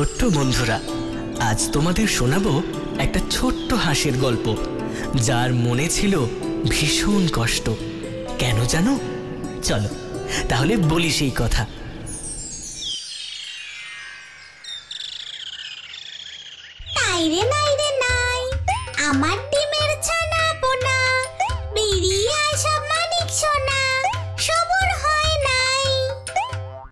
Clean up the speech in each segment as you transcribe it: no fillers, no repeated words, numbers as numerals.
ছোট্ট বন্ধুরা, আজ তোমাদের শোনাবো একটা ছোট্ট হাঁসের গল্প, যার মনে ছিল ভীষণ কষ্ট। কেন জানো? চলো তাহলে বলি সেই কথা। আমার ডিমের ছানা পোনা বেরিয়ে আসা মানিক সোনা, সবুর হয় নাই।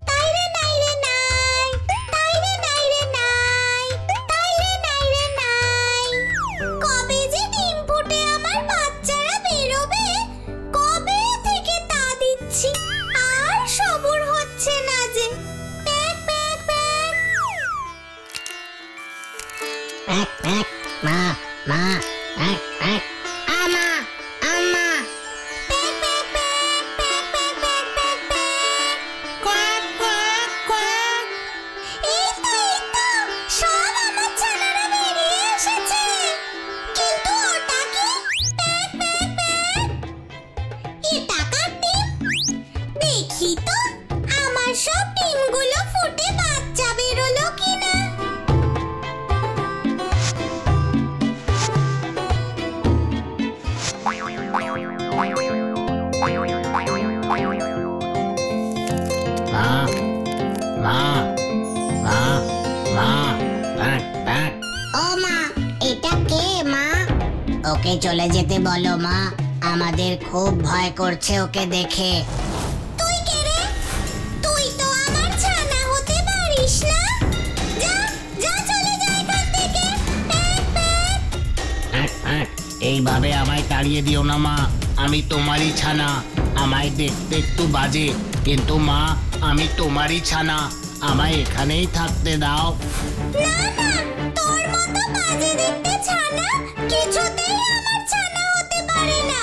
তাইরে নাইরে নাই, তাইরে নাইরে নাই, তাইরে নাইরে নাই। কবে যে ডিম ফুটে আমার বাচ্চারা বেরোবে, কবে থেকে তা দিচ্ছি, আর সবুর হচ্ছে না যে। Pack pack pack pack pack. মা মা প্যাক প্যাক। আমা আমা pack pack pack pack pack pack pack pack. Quack quack quack. এই তো সব আমার ছানারা বেরিয়ে এসেছে, কিন্তু ওটা কি? Pack pack pack. এটা কার ডিম? দেখি তো আমার সব ডিমগুলো ফুটে বাচ্চা বেরোলো কিনা। ও মা, এটা কে মা? ওকে চলে যেতে বলো মা, আমাদের খুব ভয় করছে ওকে দেখে। তুই কে রে? তুই তো আমার ছানা হতে পারিস না। যা যা, চলে যা এখান থেকে। Pack pack. এইভাবে আমায় তাড়িয়ে দিও না মা, আমি তোমারই ছানা। আমায় দেখতে একটু বাজে, কিন্তু মা আমি তোমারই ছানা, আমায় এখানেই থাকতে দাও। না না, তোর মতো বাজে দেখতে ছানা কিছুতেই আমার ছানা হতে পারে না।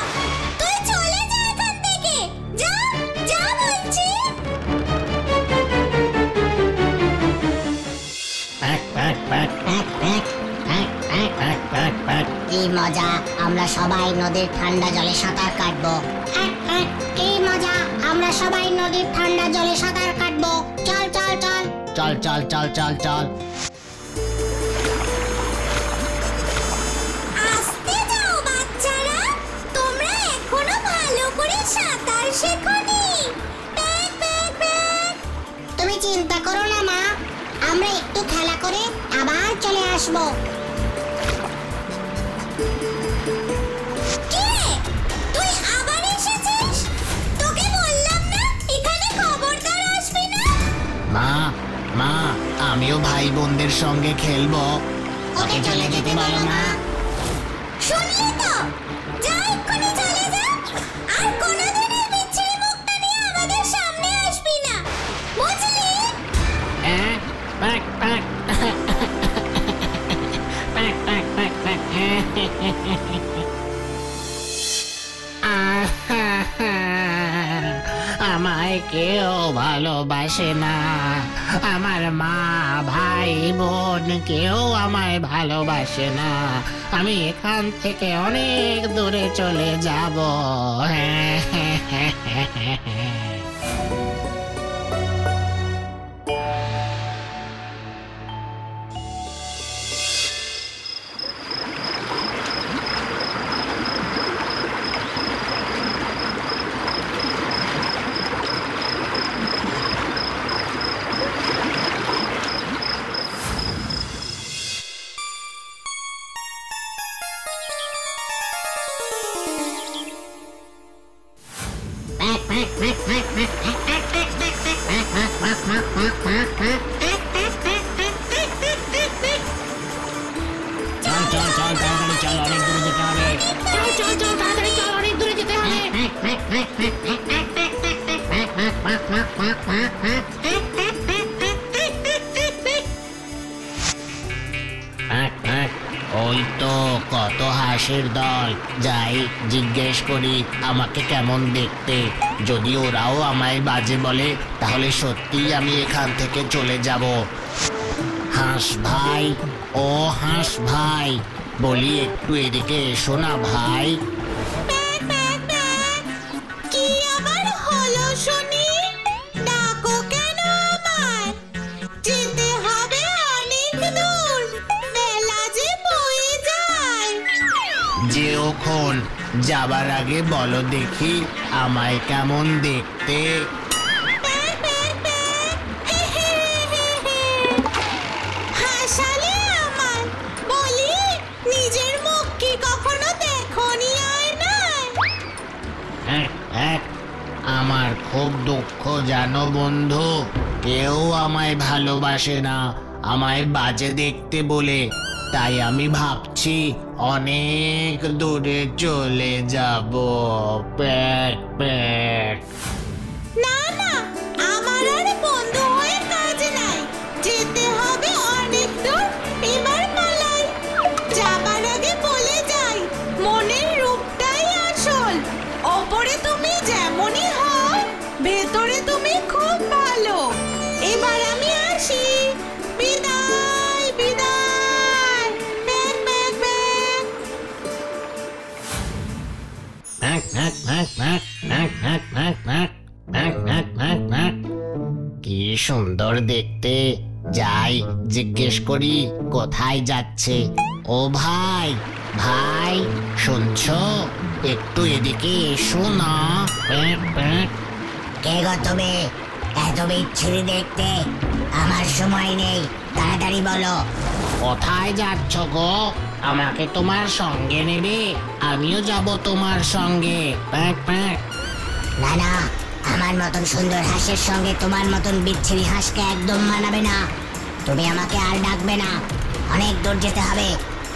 তুই চলে যা এখান থেকে, যা যা বলছি। Pack pack pack pack pack pack pack. Pack pack pack. কি মজা, আমরা সবাই নদীর ঠান্ডা জলে সাঁতার কাটবো। কি মজা, আমরা সবাই নদীর ঠান্ডা জলে সাঁতার কাটবো। চল চল চল চল চল চল চল চল। আস্তে যাও বাচ্চারা, তোমরা এখনো ভালো করে সাঁতার শেখোনি। Pack pack pack. তুমি চিন্তা করো না মা, আমরা একটু খেলা করে আবার চলে আসবো। কে? তুই আবার এসেছিস? তোকে বললাম না এখানে খবরদার আসবি না। মা মা, আমিও ভাই বোনদের সঙ্গে খেলবো। ওকে চলে যেতে বলো মা। শুনলি তো? যা এক্ষুনি চলে যা, আর কোনোদিন এই বিচ্ছিরি মুখটা নিয়ে আমাদের সামনে আসবি না, বুঝলি? Pack pack pack pack pack pack. আমায় কেউ ভালোবাসে না, আমার মা ভাই বোন কেউ আমায় ভালোবাসে না। আমি এখান থেকে অনেক দূরে চলে যাব। চল চল চল, তাড়াতাড়ি চল, অনেক দূরে যেতে হবে। চল চল চল, তাড়াতাড়ি চল, অনেক দূরে যেতে হবে। ওই তো কত হাঁসের দল, যাই জিজ্ঞেস করি আমাকে কেমন দেখতে। যদি ওরাও আমায় বাজে বলে, তাহলে সত্যিই আমি এখান থেকে চলে যাব। হাঁস ভাই, ও হাঁস ভাই, বলি একটু এদিকে এসো না ভাই। Pack pack pack. কি আবার হলো শুনি? ডাকো কেন আমায়? যেতে হবে অনেক যাবার আগে বলো দেখি আমায় কেমন দেখতে। হাসালে আমার, বলি নিজের মুখ কি কখনো দেখোনি আয়নায়? আমার খুব দুঃখ জানো বন্ধু, কেউ আমায় ভালোবাসে না আমায় বাজে দেখতে বলে। তাই আমি ভাবছি অনেক দূরে চলে যাব। Pack pack. না না, আমার আর বন্ধু হয়ে কাজ নাই, যেতে হবে অনেক দূর। এবার পালাই। যাবার আগে বলে যাই, মনের রূপটাই আসল। ওপরে তুমি যেমনই হও, ভেতরে তুমি খুব ভালো। এবার আমি আসি, বিদায় বিদায়। Back back back. কি সুন্দর দেখতে, যাই জিজ্ঞেস করি কোথায় যাচ্ছে। ও ভাই, ভাই শুনছো? একটু এদিকে এসো না। কে গো তুমি? এত বিচ্ছিরি দেখতে, আমার সময় নেই, তাড়াতাড়ি বলো। কোথায় যাচ্ছ গো? আমাকে তোমার সঙ্গে নেবে? আমিও যাব তোমার সঙ্গে। Pack pack. না না, আমার মতন সুন্দর হাঁসের সঙ্গে তোমার মতন বিচ্ছিরি হাঁসকে একদম মানাবে না। তুমি আমাকে আর ডাকবে না, অনেক দূর যেতে হবে।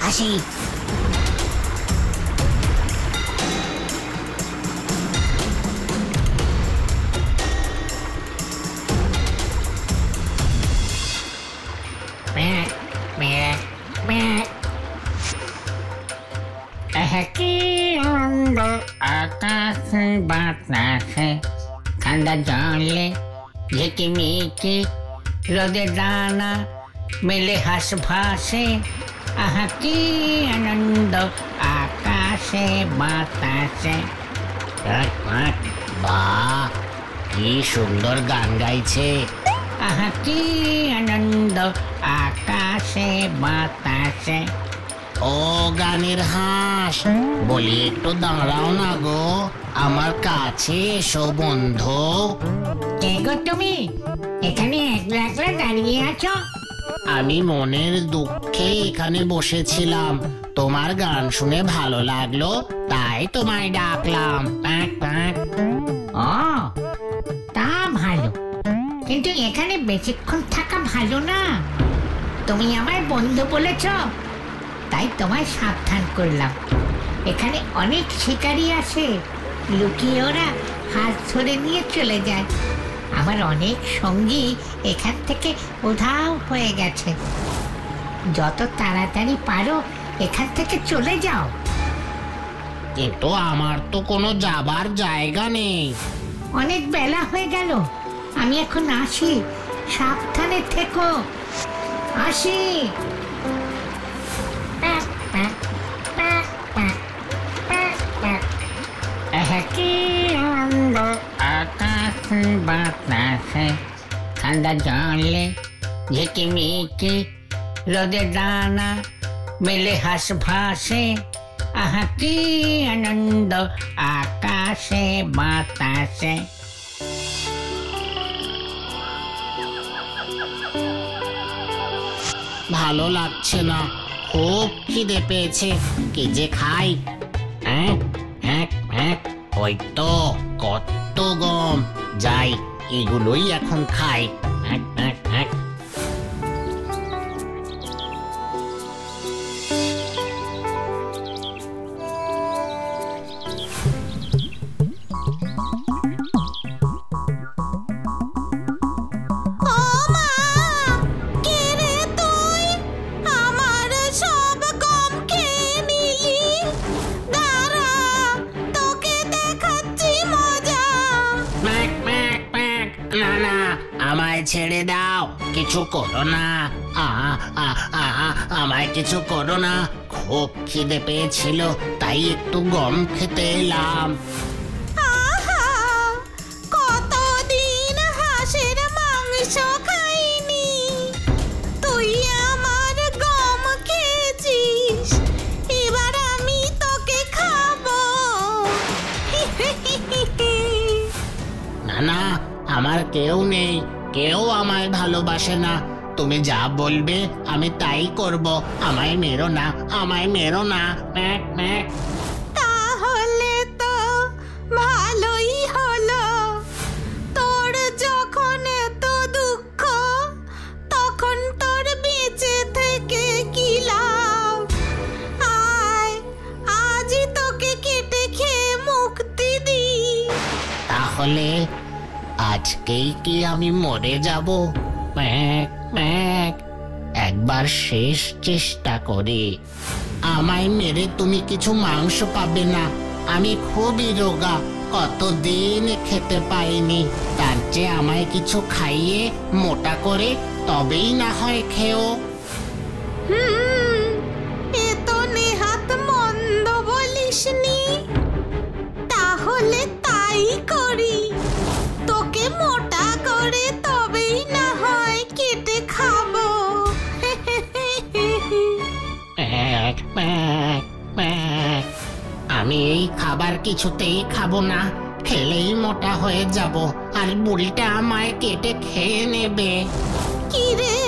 আসি। কি আনন্দ আকাশে বাতাসে, ঠান্ডা জলে ঝিকিমিকি রোদে দানা মেলে হাঁস ভাসে। আহা কি আনন্দ আকাশে বাতাসে। বাহ, কি সুন্দর গান গাইছে। আহা কি আনন্দ আকাশে বাতাসে। ও গানের হাঁস, বলি একটু দাঁড়াও না গো, আমার কাছে এসো বন্ধু। কে গো তুমি? এখানে একলা একলা দাঁড়িয়ে আছো? আমি মনের দুঃখে এখানে বসেছিলাম, তোমার গান শুনে ভালো লাগলো, তাই তোমায় ডাকলাম। Pack pack. ও, তা ভালো, কিন্তু এখানে বেশিক্ষণ থাকা ভালো না। তুমি আমার বন্ধু বলেছ, তাই তোমায় সাবধান করলাম। এখানে অনেক শিকারী আসে, লুকিয়ে ওরা হাত ধরে নিয়ে চলে যায়। আমার অনেক সঙ্গী এখান থেকে উধাও হয়ে গেছে। যত তাড়াতাড়ি পারো এখান থেকে চলে যাও। কিন্তু আমার তো কোনো যাবার জায়গা নেই। অনেক বেলা হয়ে গেল, আমি এখন আসি, সাবধানে থেকো। আসি। কি আনন্দ আকাশে বাতাসে, ঠান্ডা জলে ঝিকিমিকি রোদে দানা মেলে হাঁস ভাসে। আহা কি আনন্দ আকাশে বাতাসে। ভালো লাগছে না, খুব খিদে পেয়েছে, কি যে খাই। ওই তো কত গম, যাই এগুলোই এখন খাই। আমায় ছেড়ে দাও, কিছু করো না। আমায় কিছু করো না, খুব খিদে পেয়েছিল, তাই একটু গম খেতে এলাম। কতদিন হাঁসের মাংস খাইনি, তুই আমার গম খেয়েছিস, এবার আমি তোকে খাবো। না, আমার কেউ নেই, কেউ আমায় ভালোবাসে না। তুমি যা বলবে আমি তাই করব। আমায় মেরো না, আমায় মেরো না। Mac Mac. তাহলে তো ভালোই হলো। তোর যখন এত দুঃখ, তখন তোর বেঁচে থেকে কি লাভ? আয়, আজই তোকে কেটে খেয়ে মুক্তি দিই। তাহলে আজকেই কি আমি মরে যাব? Mac Mac. একবার শেষ চেষ্টা করি। আমায় মেরে তুমি কিছু মাংস পাবে না। আমি খুবই রোগা, কতদিন খেতে পাইনি। তার চেয়ে আমায় কিছু খাইয়ে মোটা করে তবেই না হয় খেও। এ তো নেহাত মন্দ বলিসনি। তাহলে তাই করি, তোকে মোটা করে তবেই না হয় কেটে খাবো। Mac Mac Mac. আমি এই খাবার কিছুতেই খাবো না। খেলেই মোটা হয়ে যাব, আর বুড়িটা আমায় কেটে খেয়ে নেবে। কি রে,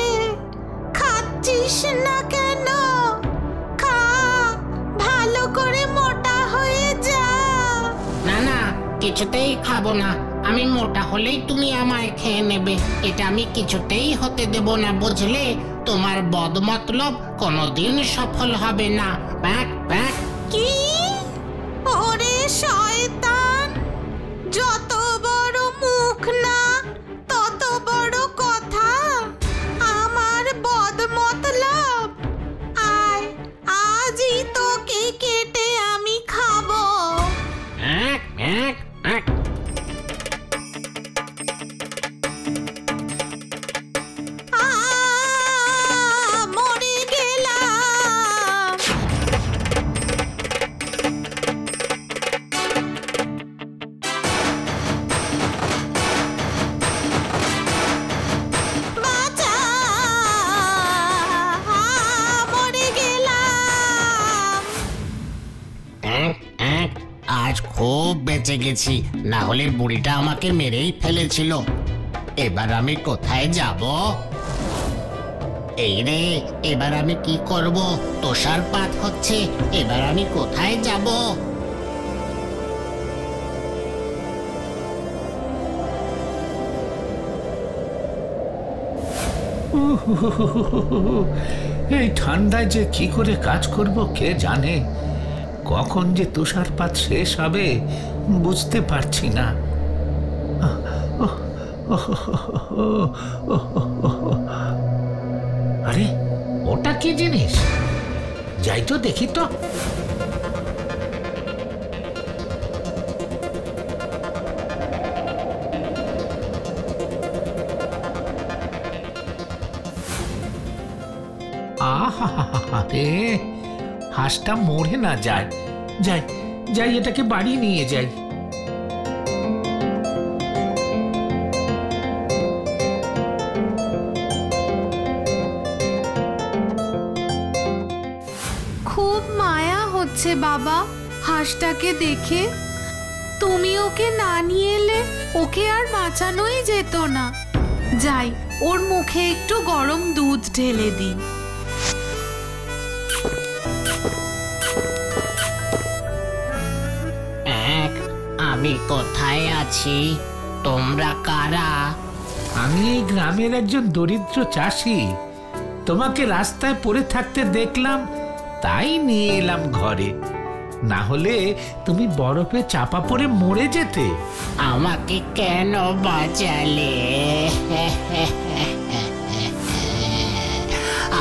খাচ্ছিস না কেন? খা, ভালো করে মোটা হয়ে যা। না না, কিছুতেই খাবো না। আমি মোটা হলেই তুমি আমায় খেয়ে নেবে, এটা আমি কিছুতেই হতে দেব না, বুঝলে? তোমার বদমতলব কোনোদিন সফল হবে না। Back back. কি? ওরে শয়তান, যত বড় মুখ না তত বড় কথা। আমার বদমতলব। আয়, আজই তোকে কেটে আমি খাবো। Back back back. মরে গেলাম। বাঁচা, মরে গেলাম। আজ খুব বেঁচে গেছি, না হলে বুড়িটা আমাকে মেরেই ফেলেছিল। এবার আমি কোথায় যাব? এই রে, এবার আমি কি করব? তুষারপাত হচ্ছে, এবার আমি কোথায় যাব? এই ঠান্ডায় যে কি করে কাজ করব কে জানে। কখন যে তুষারপাত শেষ হবে বুঝতে পারছি না। আরে, ওটা কি জিনিস? যাই তো দেখি তো। আরে, হাঁসটা মরে না যায়। যাই যাই, এটাকে বাড়ি নিয়ে যাই। খুব মায়া হচ্ছে বাবা হাঁসটাকে দেখে। তুমি ওকে না নিয়ে এলে ওকে আর বাঁচানোই যেত না। যাই, ওর মুখে একটু গরম দুধ ঢেলে দিই। আমি কোথায় আছি? তোমরা কারা? আমি এই গ্রামের একজন দরিদ্র চাষি। তোমাকে রাস্তায় পড়ে থাকতে দেখলাম, তাই নিয়ে এলাম ঘরে। না হলে তুমি বরফে চাপা পড়ে মরে যেতে। আমাকে কেন বাঁচালে?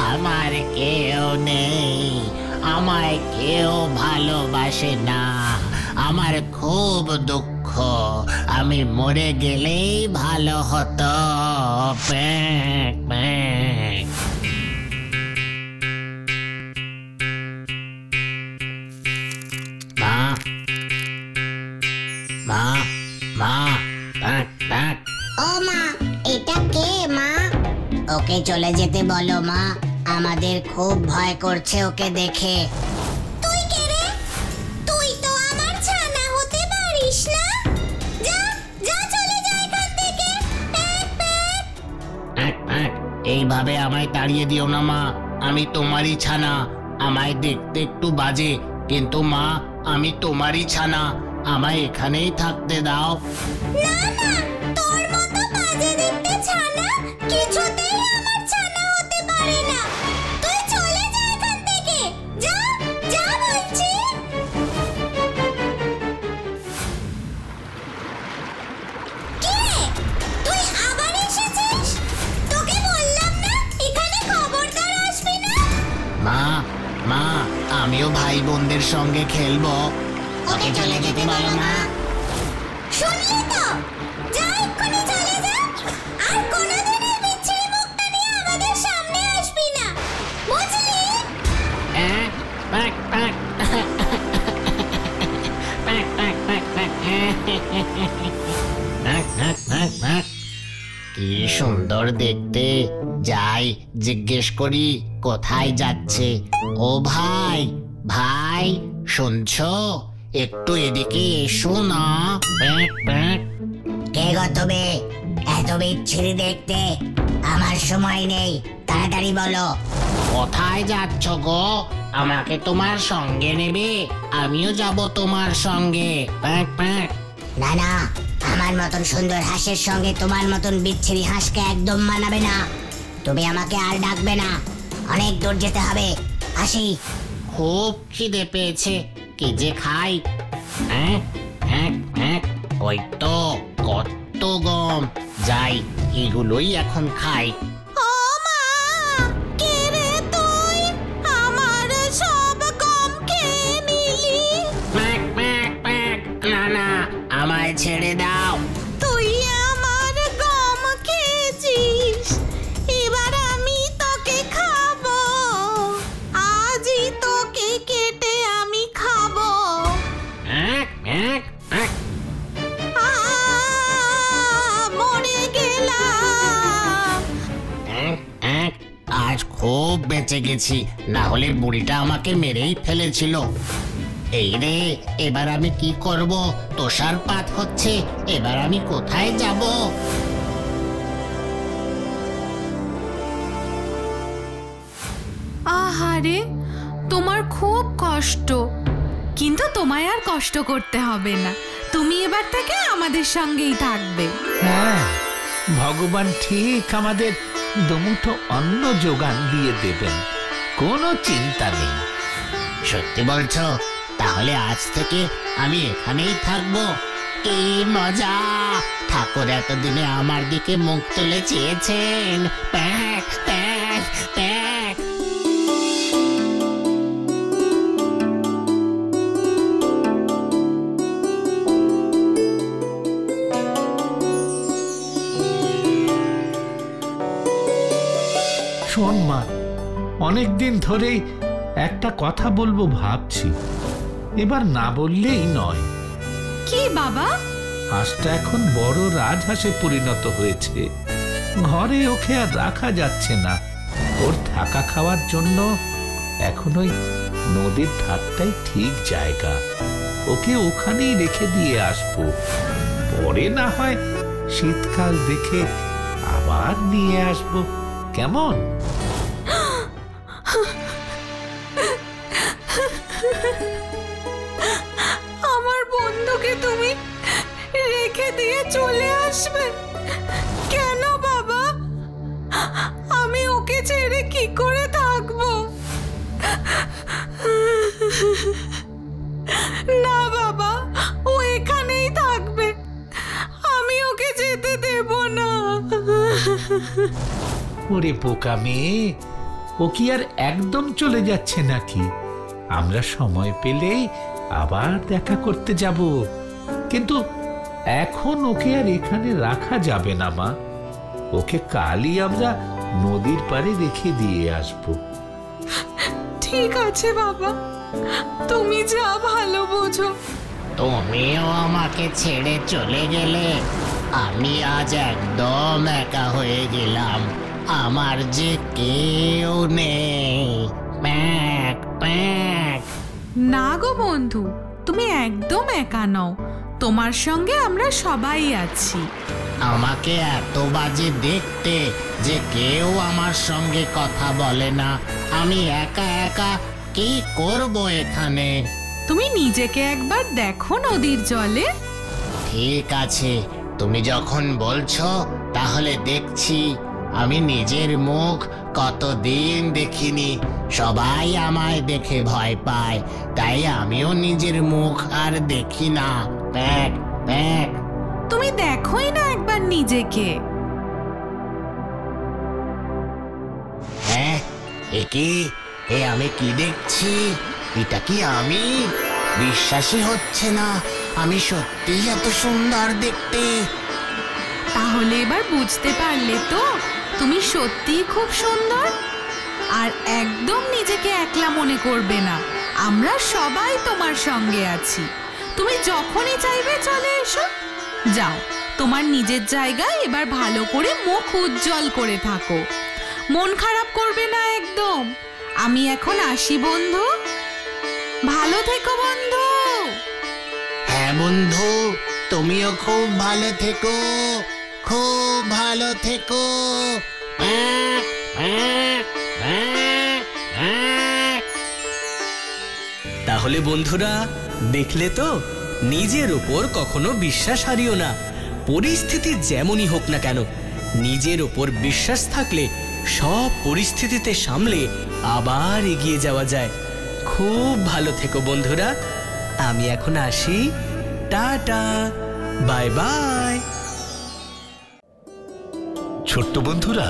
আমার কেউ নেই, আমায় কেউ ভালোবাসে না। আমার খুব দুঃখ, আমি মরে গেলেই ভালো হতো। Pack pack. মা মা মা, প্যাক প্যাক। ও মা, এটা কে মা? ওকে চলে যেতে বলো মা, আমাদের খুব ভয় করছে ওকে দেখে। তুই কে রে? তুই তো আমার ছানা হতে পারিস না। যা যা, চলে যা এইভাবে আমায় তাড়িয়ে দিও না মা, আমি তোমারই ছানা। আমায় দেখতে একটু বাজে, কিন্তু মা আমি তোমারই ছানা, আমায় এখানেই থাকতে দাও। না না, তোর মতো বাজে দেখতে ছানা কিছুতেই আমার ছানা হতে পারে না। তুই চলে যা এখান থেকে, যা যা বলছি। কি রে, তুই আবার এসেছিস? তোকে বললাম না এখানে খবরদার আসবি না। মা মা, আমিও ভাই বোনদের সঙ্গে খেলবো। ওকে চলে যেতে বলো মা। শুনলি তো, যা এক্ষুনি চলে যা, আর কোনোদিনের বিচ্ছিরি মুখটা নিয়ে আমাদের সামনে আসবি না, বুঝলি? Pack, pack. Pack, pack, pack, pack. Pack, pack, pack, pack. কি সুন্দর দেখতে, যাই জিজ্ঞেস করি কোথায় যাচ্ছে। ও ভাই, ভাই শুনছো? একটু এদিকে এসো না। Pack, pack. কে গো তুমি? এত বিচ্ছিরি দেখতে, আমার সময় নেই, তাড়াতাড়ি বলো। কোথায় যাচ্ছ গো? আমাকে তোমার সঙ্গে নেবে? আমিও যাব তোমার সঙ্গে। Pack, pack. না না, আমার মতন সুন্দর হাঁসের সঙ্গে তোমার মতন বিচ্ছিরি হাঁসকে একদম মানাবে না। তুমি আমাকে আর ডাকবে না, অনেক দূর যেতে হবে, আসি। খুব খিদে পেয়েছে, কি যে খাই। ওই তো কত গম, যাই এগুলোই এখন খাই। ও মা, কে রে তুই? আমার সব গম খেয়ে নিলি। Pack, pack, pack. না না, আমায় ছেড়ে দাও। তুই আমার গম খেয়েছিস, এবার আমি তোকে খাবো। আজই তোকে কেটে আমি খাবো। Pack, pack, pack. মরে গেলাম। আজ খুব বেঁচে গেছি, না হলে বুড়িটা আমাকে মেরেই ফেলেছিল। এই রে, এবার আমি কি করব? তুষারপাত হচ্ছে, এবার আমি কোথায় যাব? আহারে, তোমার খুব কষ্ট, কিন্তু তোমায় আর কষ্ট করতে হবে না। তুমি এবার থেকে আমাদের সঙ্গেই থাকবে। হ্যাঁ, ভগবান ঠিক আমাদের দুমুঠো অন্ন যোগান দিয়ে দেবেন, কোনো চিন্তা নেই। সত্যি বলছো? তাহলে আজ থেকে আমি এখানেই থাকবো। কি মজা! ঠাকুর এতদিনে আমার দিকে মুখ তুলে চেয়েছেন। Pack, pack, pack. শোন মা, অনেকদিন ধরেই একটা কথা বলবো ভাবছি, এবার না বললেই নয়। কি বাবা? হাঁসটা এখন বড় রাজহাঁসে পরিণত হয়েছে, ঘরে ওকে আর রাখা যাচ্ছে না। ওর থাকা খাওয়ার জন্য এখন ওই নদীর ধারটাই ঠিক জায়গা। ওকে ওখানেই রেখে দিয়ে আসবো, পরে না হয় শীতকাল দেখে আবার নিয়ে আসবো, কেমন? আমার বন্ধুকে তুমি রেখে দিয়ে চলে আসবে কেন বাবা? আমি ওকে ছেড়ে কি করে থাকবো? না বাবা, ও এখানেই থাকবে, আমি ওকে যেতে দেব না। ওরে বোকা মেয়ে, ও কি আর একদম চলে যাচ্ছে নাকি? আমরা সময় পেলেই আবার দেখা করতে যাব, কিন্তু এখন ওকে আর এখানে রাখা যাবে না মা। ওকে কালই আমরা নদীর পাড়ে রেখে দিয়ে আসব। ঠিক আছে বাবা, তুমি যা ভালো বোঝো। তুমিও আমাকে ছেড়ে চলে গেলে, আমি আজ একদম একা হয়ে গেলাম। আমার যে কেউ নেই। Pack, pack. না গো বন্ধু, তুমি একদম একা নও, তোমার সঙ্গে আমরা সবাই আছি। আমাকে এত বাজে দেখতে যে কেউ আমার সঙ্গে কথা বলে না। আমি একা একা কি করব এখানে? তুমি নিজেকে একবার দেখো নদীর জলে। ঠিক আছে, তুমি যখন বলছো তাহলে দেখছি। আমি নিজের মুখ কতদিন দেখিনি। সবাই আমায় দেখে ভয় পায়, তাই আমিও নিজের মুখ আর দেখি না। Pack pack. তুমি দেখোই না একবার নিজেকে। হ্যাঁ, এ আমি কি দেখছি? এটা কি আমি? বিশ্বাসই হচ্ছে না আমি সত্যিই এত সুন্দর দেখতে। তাহলে এবার বুঝতে পারলে তো তুমি সত্যিই খুব সুন্দর। আর একদম নিজেকে একলা মনে করবে না, আমরা সবাই তোমার সঙ্গে আছি। তুমি যখনই চাইবে চলে এসো। যাও, তোমার নিজের জায়গায় এবার ভালো করে মুখ উজ্জ্বল করে থাকো। মন খারাপ করবে না একদম। আমি এখন আসি বন্ধু। ভালো থেকো বন্ধু। হ্যাঁ বন্ধু, তুমিও খুব ভালো থেকো, খুব ভালো থেকো। তাহলে বন্ধুরা, দেখলে তো, নিজের ওপর কখনো বিশ্বাস হারিও না। পরিস্থিতি যেমনই হোক না কেন, নিজের ওপর বিশ্বাস থাকলে সব পরিস্থিতিতে সামলে আবার এগিয়ে যাওয়া যায়। খুব ভালো থেকো বন্ধুরা। আমি এখন আসি। Tata, bye bye. ছোট্ট বন্ধুরা,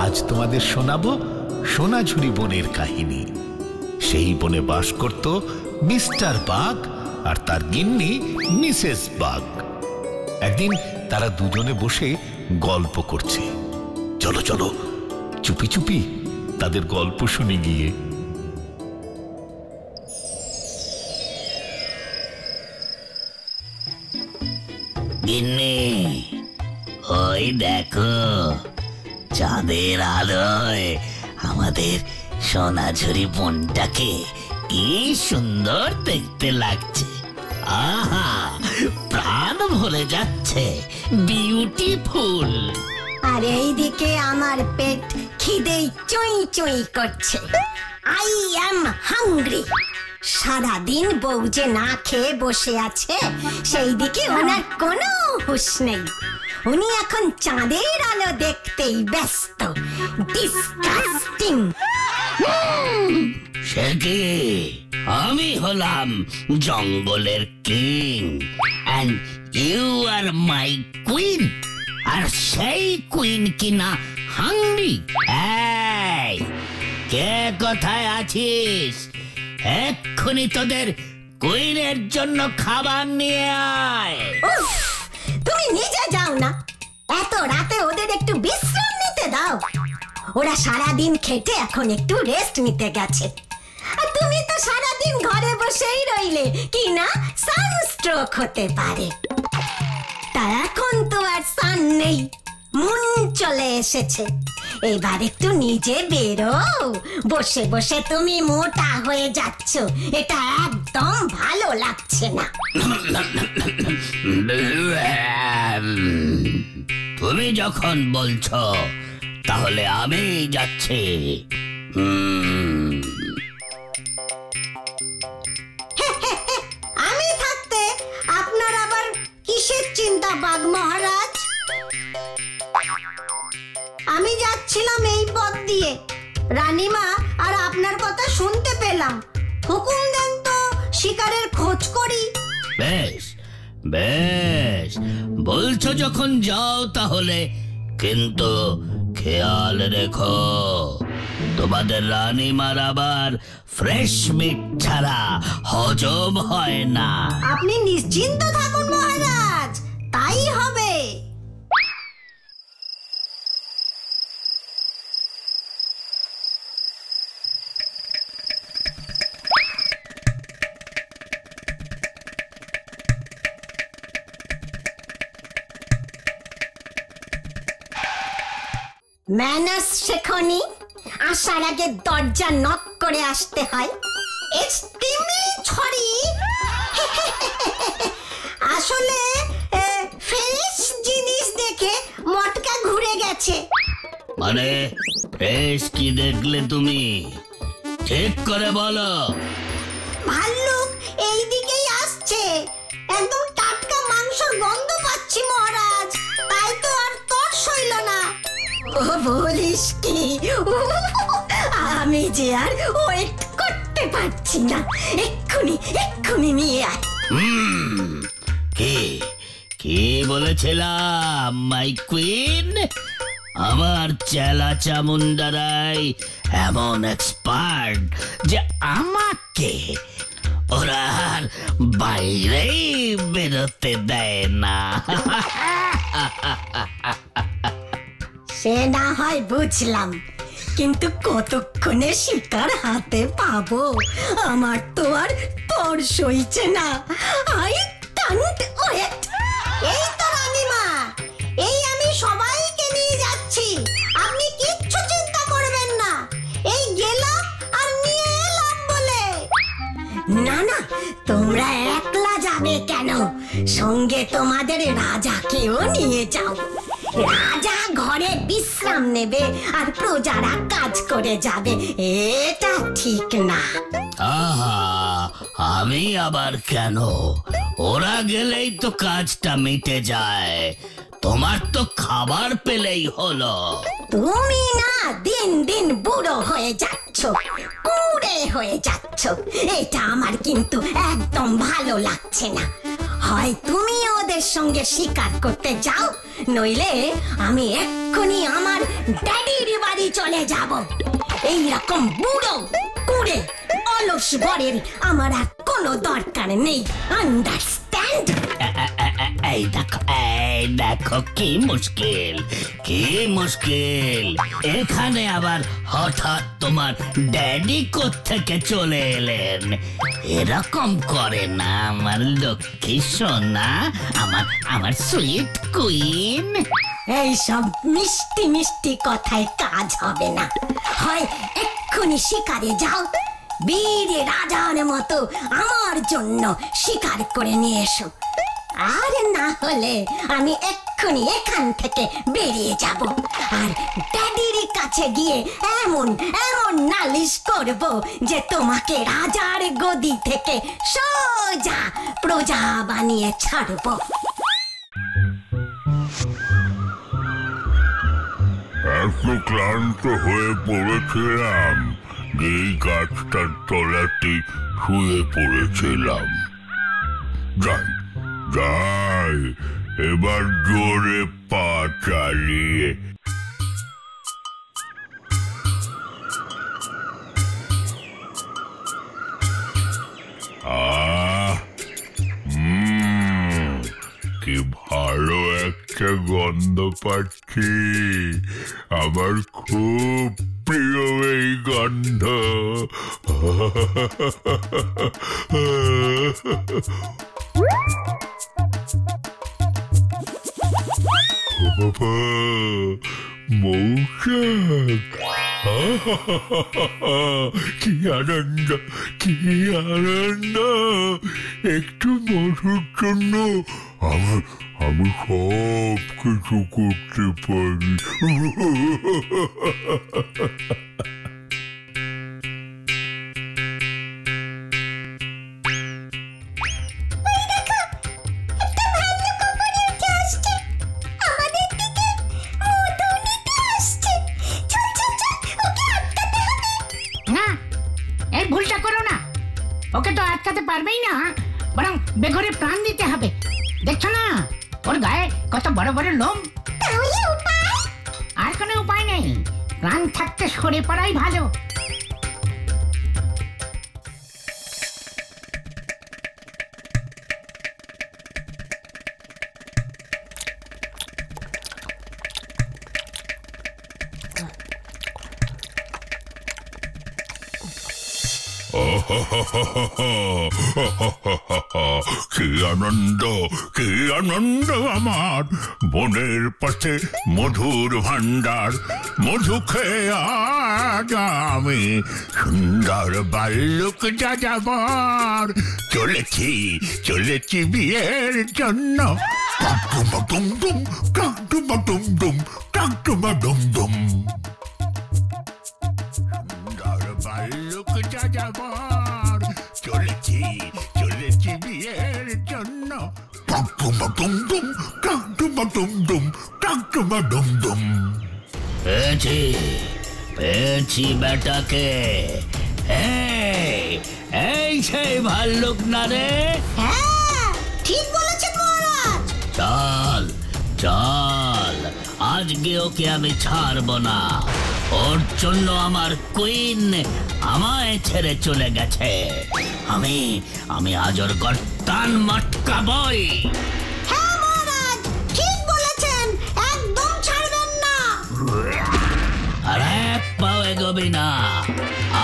আজ তোমাদের শোনাবো সোনাঝুরি বনের কাহিনী। সেই বনে বাস করত মিস্টার বাঘ আর তার গিন্নি মিসেস বাঘ। একদিন তারা দুজনে বসে গল্প করছে। চলো চলো, চুপি চুপি তাদের গল্প শুনে গিয়ে। গিন্নি, ওই দেখো, চাঁদের আলোয় আমাদের সোনাঝুরি বনটাকে কি সুন্দর দেখতে লাগছে। আহা, প্রাণ ভরে যাচ্ছে। বিউটিফুল। আর এইদিকে আমার পেট খিদেই চুই চুই করছে। I am hungry. সারাদিন বউ যে না খেয়ে বসে আছে, সেই দিকে ওনার কোনো হুঁশ নেই। উনি এখন চাঁদের আলো দেখতেই ব্যস্ত। ডিসকাস্টিং। সে কি? আমি হলাম জঙ্গলের king, and you are my queen. আর সেই কুইন কিনা হাংরি। এই, কে কোথায় আছিস? এক্ষুনি তোদের কুইনের জন্য খাবার নিয়ে আয়। উফ, তুমি নিজে যাও না। এত রাতে ওদের একটু বিশ্রাম নিতে দাও। ওরা সারাদিন খেটে এখন একটু রেস্ট নিতে গেছে। আর তুমি তো সারাদিন ঘরে বসেই রইলে, কি না সানস্ট্রোক হতে পারে। তা এখন তো আর সান নেই, মুন চলে এসেছে। এবার একটু নিজে বেরো। বসে বসে তুমি মোটা হয়ে যাচ্ছ, এটা একদম ভালো লাগছে না। তুমি যখন বলছো তাহলে আমি যাচ্ছি। আমি থাকতে আপনার আবার কিসের চিন্তা বাঘ মহারাজ? আমি যাচ্ছিলাম এই পথ দিয়ে, রানীমা আর আপনার কথা শুনতে পেলাম। হুকুম দেন তো শিকারের খোঁজ করি। বেশ বেশ, বলছো যখন যাও তাহলে, কিন্তু খেয়াল রেখো তোমাদের রানীমার আবার ফ্রেশ মিট ছাড়া হজম হয় না। আপনি নিশ্চিন্ত থাকুন মহারাজ, তাই হবে। ম্যানার্স শেখনি? আসার আগে দরজা নক করে আসতে হয়। আসলে ফ্রেশ জিনিস গেছে। মানে বেশ কি দেখলে তুমি? ঠিক করে বলো। ভাল্লুক এই দিকেই আসছে, একদম টাটকা মাংসের গন্ধ পাচ্ছি মহারাজ, তাই তো আর তর সইল না। ও বলিস কি, আমি যে আর ওয়েট করতে পারছি না, এক্ষুনি নিয়ে আয়। কি বলেছিলাম মাই কুইন? আমার চেলা চামুন্ডারাই এমন এক্সপার্ট যে আমাকে ওরা আর বাইরেই বেরোতে দেয় না। সে না হয় বুঝলাম, কিন্তু কতক্ষণে শিকার হাতে পাবো আমার তো আর তর সইছে না। I can't wait. এই তো রানীমা, এই আমি সবাইকে নিয়ে যাচ্ছি, আপনি কিচ্ছু চিন্তা করবেন না। এই গেলাম আর নিয়ে এলাম বলে। না না, তোমরা একলা যাবে কেন? সঙ্গে তোমাদের রাজাকেও নিয়ে যাও। রাজা ঘরে বিশ্রাম নেবে আর প্রজারা কাজ করে যাবে, এটা ঠিক না। আহা, আমি আবার কেন? ওরা গেলেই তো কাজটা মিটে যায়। তোমার তো খাবার পেলেই হলো। তুমি না দিন দিন বুড়ো হয়ে যাচ্ছ, কুড়ে হয়ে যাচ্ছ, এটা আমার কিন্তু একদম ভালো লাগছে না। হয় তুমি ওদের সঙ্গে শিকার করতে যাও, নইলে আমি এক্ষুনি আমার ড্যাডির বাড়ি চলে যাব। এই রকম বুড়ো কুড়ে অলস বরের আমার আর কোনো দরকার নেই, আন্ডারস্ট্যান্ড? এই দেখো কি মুশকিল, কি মুশকিল। এখানে আবার হঠাৎ তোমার ড্যাডি কোত্থেকে চলে এলেন? এরকম করে না আমার লক্ষ্মী সোনা, আমার সুইট কুইন। এই সব মিষ্টি মিষ্টি কথায় কাজ হবে না। হয় এক্ষুনি শিকারে যাও, বীর রাজার মতো আমার জন্য শিকার করে নিয়ে এসো, আর না হলে আমি এক্ষুনি এখান থেকে বেরিয়ে যাব আর ড্যাডির কাছে গিয়ে এমন নালিশ করব যে তোমাকে রাজার গদি থেকে সোজা প্রজা বানিয়ে ছাড়বো। এত ক্লান্ত হয়ে পড়েছিলাম, এই গাছটার তলাতে শুয়ে পড়েছিলাম। যাই এবার জোরে পা চালিয়ে। কি ভালো একটা গন্ধ পাচ্ছি, আমার খুব প্রিয় এই গন্ধ। মৌচাক, কি আনন্দ, কি আনন্দ! একটু মধুর জন্য আমি সব কিছু করতে পারি। ওকে তো আটকাতে পারবেই না, বরং বেঘরে প্রাণ দিতে হবে। দেখছো না ওর গায়ে কত বড় বড় লোম? আর কোনো উপায় নেই, প্রাণ থাকতে সরে পড়াই ভালো। কি আনন্দ, কি আনন্দ! আমার বনের পাশে মধুর ভান্ডার, মধু খেয়ে আজ আমি সুন্দর বালুক যাযাবর চলেছি বিয়ের জন্য। টুমা-টুম-টুম, টুমা-টুম-টুম, টুমা-টুম-টুম। সুন্দর ভাল্লুক যাযাবর, চলেছি চলেছি বিয়ের জন্য। টুমা-টুম-টুম, টুমা-টুম-টুম, টুমা-টুম-টুম। পেয়েছি পেয়েছি বেটাকে। এই সেই ভাল্লুক না রে? হ্যাঁ, ঠিক বলেছেন মহারাজ। চল চল, আজকে ওকে আমি ছাড়বো না। ওর জন্য আমার কুইন আমায় ছেড়ে চলে গেছে। আমি আজ ওর গর্দান মটকাবই। হ্যাঁ মহারাজ, ঠিক বলেছেন, একদম ছাড়বেন না। আরে পাও এগোবি না,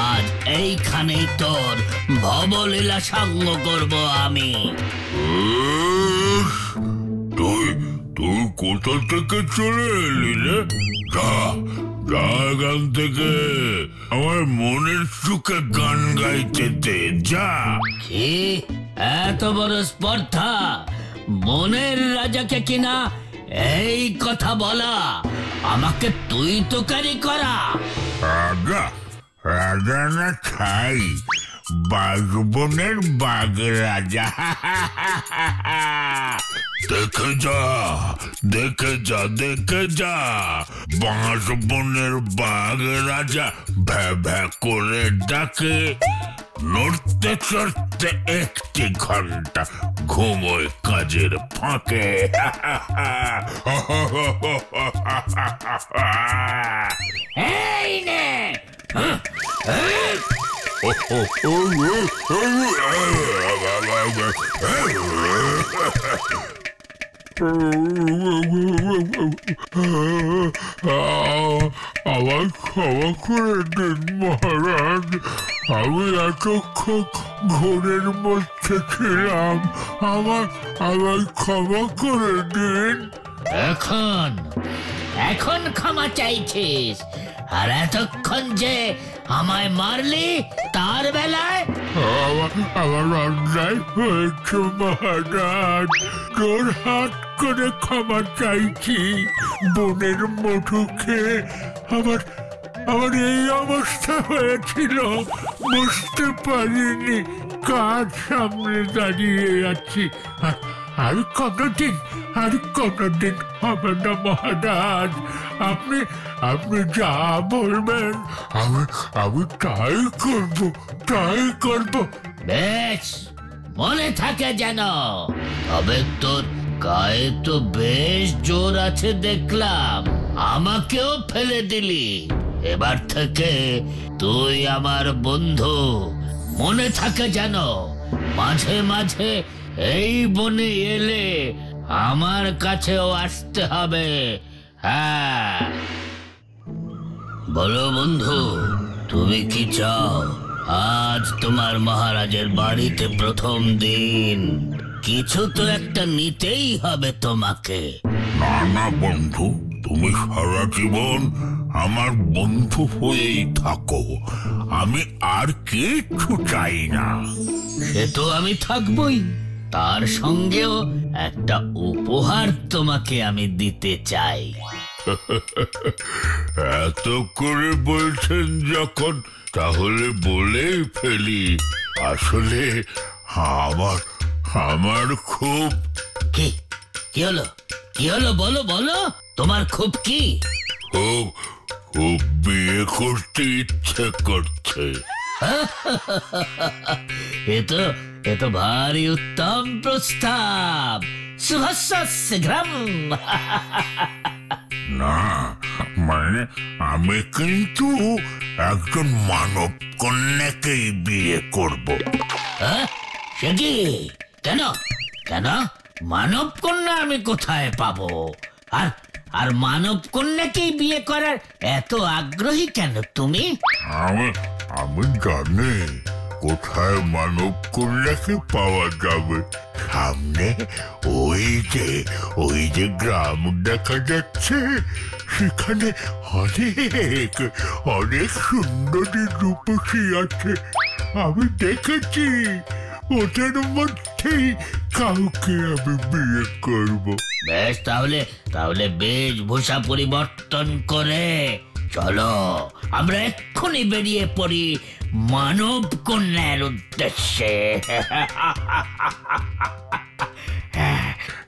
আজ এইখানেই তোর ভবলীলা সঙ্গ করবো আমি। তুই কোথা থেকে চলে এলি রে? যা গান থেকে আমার মনের সুখে গান গাইতে দে, যা। কি এত বড় স্পর্ধা, মনের রাজাকে কিনা এই কথা বলা, আমাকে তুই তোকারি করা? রাজা রাজা না ছাই, বাঘবনের বাঘ রাজা। দেখে যা দেখে যা দেখে যা, বাঁশবনের বাঘ রাজা ভ্যা ভ্যা করে ডাকে। নড়তে চড়তে একটি ঘন্টা ঘুমোয় কাজের ফাঁকে। এই নে আমার ক্ষমা করে দিন মহারাজ, আমি এতক্ষণ ঘোরের মধ্যে ছিলাম, আমার ক্ষমা করে দিন। এখন ক্ষমা চাইছিস, আর এতক্ষণ যে আমায় মারলি তার বেলায়? আমার অন্যায় হয়েছে মহারাজ, তোর হাত করে ক্ষমা চাইছি। বনের মধু খেয়ে আমার এই অবস্থা হয়েছিল, বুঝতে পারিনি, কাজ সামনে দাঁড়িয়ে আছি। আর কতদিন হবে না মহারাজ, আপনি যা বলবেন আমি তাই করব। বেশ, মনে থাকে যেন। তবে তোর গায়ে তো বেশ জোর আছে দেখলাম, আমাকেও ফেলে দিলি। এবার থেকে তুই আমার বন্ধু, মনে থাকে যেন। মাঝে মাঝে এই বনে এলে আমার কাছেও আসতে হবে। হ্যাঁ, বলো বন্ধু, তুমি কি চাও? আজ তোমার মহারাজের বাড়িতে প্রথম দিন, কিছু তো একটা নিতেই হবে তোমাকে। না বন্ধু, তুমি সারা জীবন আমার বন্ধু হয়েই থাকো, আমি আর কিছু চাই না। সে তো আমি থাকবই, তার সঙ্গেও একটা উপহার তোমাকে আমি দিতে চাই। এত করে বলছেন যখন, তাহলে বলেই ফেলি। আসলে আমার খুব কি হলো বলো তোমার খুব কি? খুব বিয়ে করতে ইচ্ছে করছে। এ তো ভারী উত্তম প্রস্তাব। শুভস্য শীঘ্রম। না মানে আমি কিন্তু একজন মানব কন্যাকেই বিয়ে করব। সে কি? কেন মানব কন্যা আমি কোথায় পাবো? আর মানব কন্যাকেই বিয়ে করার এত আগ্রহী কেন তুমি? আমি জানি কোথায় মানব কন্যাকে পাওয়া যাবে। সামনে ওই যে গ্রাম দেখা যাচ্ছে, সেখানে অনেক সুন্দরী রূপসী আছে। আমি দেখেছি, ওদের মধ্যেই কাউকে আমি বিয়ে করব। বেশ, তাহলে তাহলে বেশভূষা পরিবর্তন করে চলো আমরা এক্ষুনি বেরিয়ে পড়ি মানব কন্যার উদ্দেশ্যে।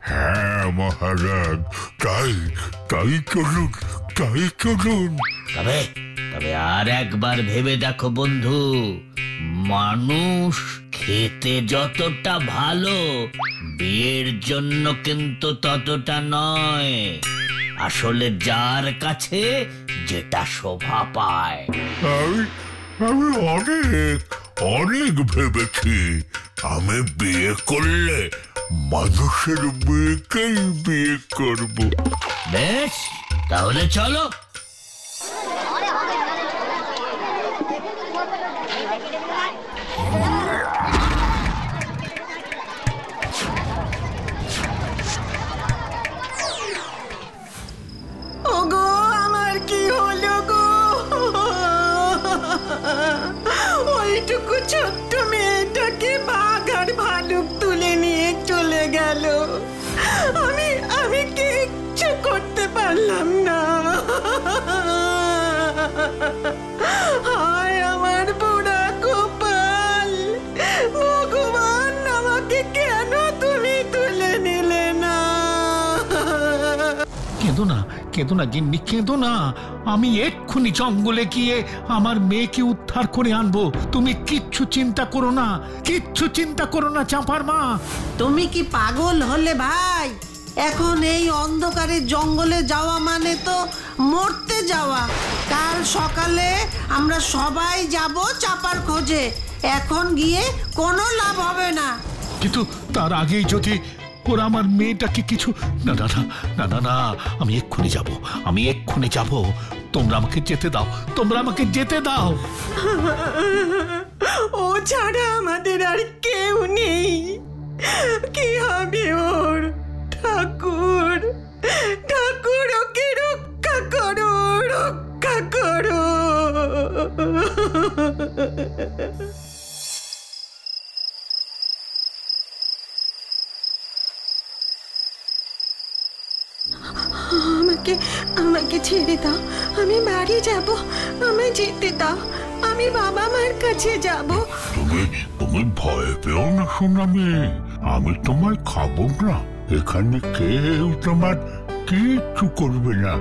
হ্যাঁ মহারাজ, তাই তাই চলুন, তাই চলুন। তবে তবে আর একবার ভেবে দেখো বন্ধু, মানুষ খেতে যতটা ভালো বিয়ের জন্য কিন্তু ততটা নয়। আসলে যার কাছে যেটা শোভা পায়। আমি আমি অনেক অনেক ভেবেছি, আমি বিয়ে করলে মানুষের মেয়েকেই বিয়ে করব। বেশ, তাহলে চলো। ওগো আমার কি হলো গো? ওইটুকু ছোট্ট মেয়েটাকে বাঘ আর ভালুক তুলে নিয়ে চলে গেল। আমি আমি কিচ্ছু করতে পারলাম না। হায় আমার বুড়া কপাল! ভগবান, আমাকে কেন তুমি তুলে নিলে না? কেঁদো না গিন্নি, কেঁদো না। আমি এক্ষুনি জঙ্গলে গিয়ে আমার মেয়েকে উদ্ধার করে আনবো। তুমি কিচ্ছু চিন্তা করো না, কিচ্ছু চিন্তা করো না চাঁপার মা। তুমি কি পাগল হলে ভাই? এখন এই অন্ধকারে জঙ্গলে যাওয়া মানে তো মরতে যাওয়া। কাল সকালে আমরা সবাই যাব চাপার খোঁজে। এখন গিয়ে কোনো লাভ হবে না। কিন্তু তার আগেই যদি ওরা আমার মেয়েটাকে কিছু... না না না না না না, আমি এক্ষুনি যাব, আমি এক্ষুনি যাব। তোমরা আমাকে যেতে দাও, তোমরা আমাকে যেতে দাও। ও ছাড়া আমাদের আর কেউ নেই। কি হবে ওর? ঠাকুর, ঠাকুর, ওকে রক্ষা করো, রক্ষা করো। আমাকে আমাকে ছেড়ে দাও, আমি বাড়ি যাব। আমায় যেতে দাও, আমি বাবা মার কাছে যাব। তুমি তুমি ভয় পেও না সোনা মেয়ে, আমি তোমায় খাবো না। এখানে কেউ তোমার কিচ্ছু করবে না।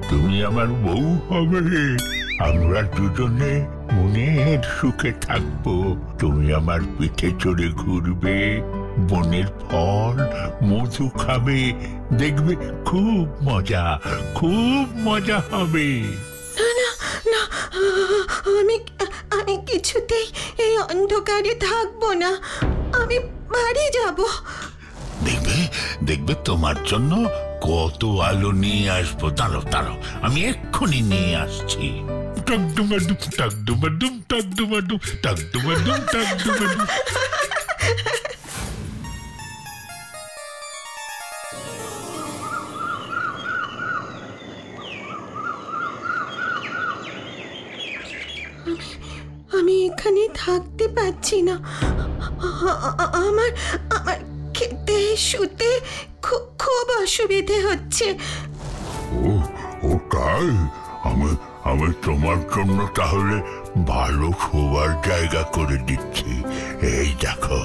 তুমি আমার বউ হবে। আমরা দুজনে মনের সুখে থাকবো। তুমি আমার পিঠে চড়ে ঘুরবে, বনের ফল মধু খাবে, দেখবে খুব মজা হবে। না না, আমি আমি কিছুতেই এই অন্ধকারে থাকবো না। আমি বাড়ি যাব। দেখবে তোমার জন্য কত আলো নিয়ে আসবো। দাঁড়াও, আমি এক্ষুনি নিয়ে আসছি। টাকডুমাডুম টাকডুমাডুম টাকডুমাডুম টাকডুমাডুম টাকডুমাডুম। আমি এখানে থাকতে পারছি না। আমার আমার খেতে শুতে খুব অসুবিধে হচ্ছে। ও তাই? আমি তোমার জন্য তাহলে ভালো শোবার জায়গা করে দিচ্ছি। এই দেখো।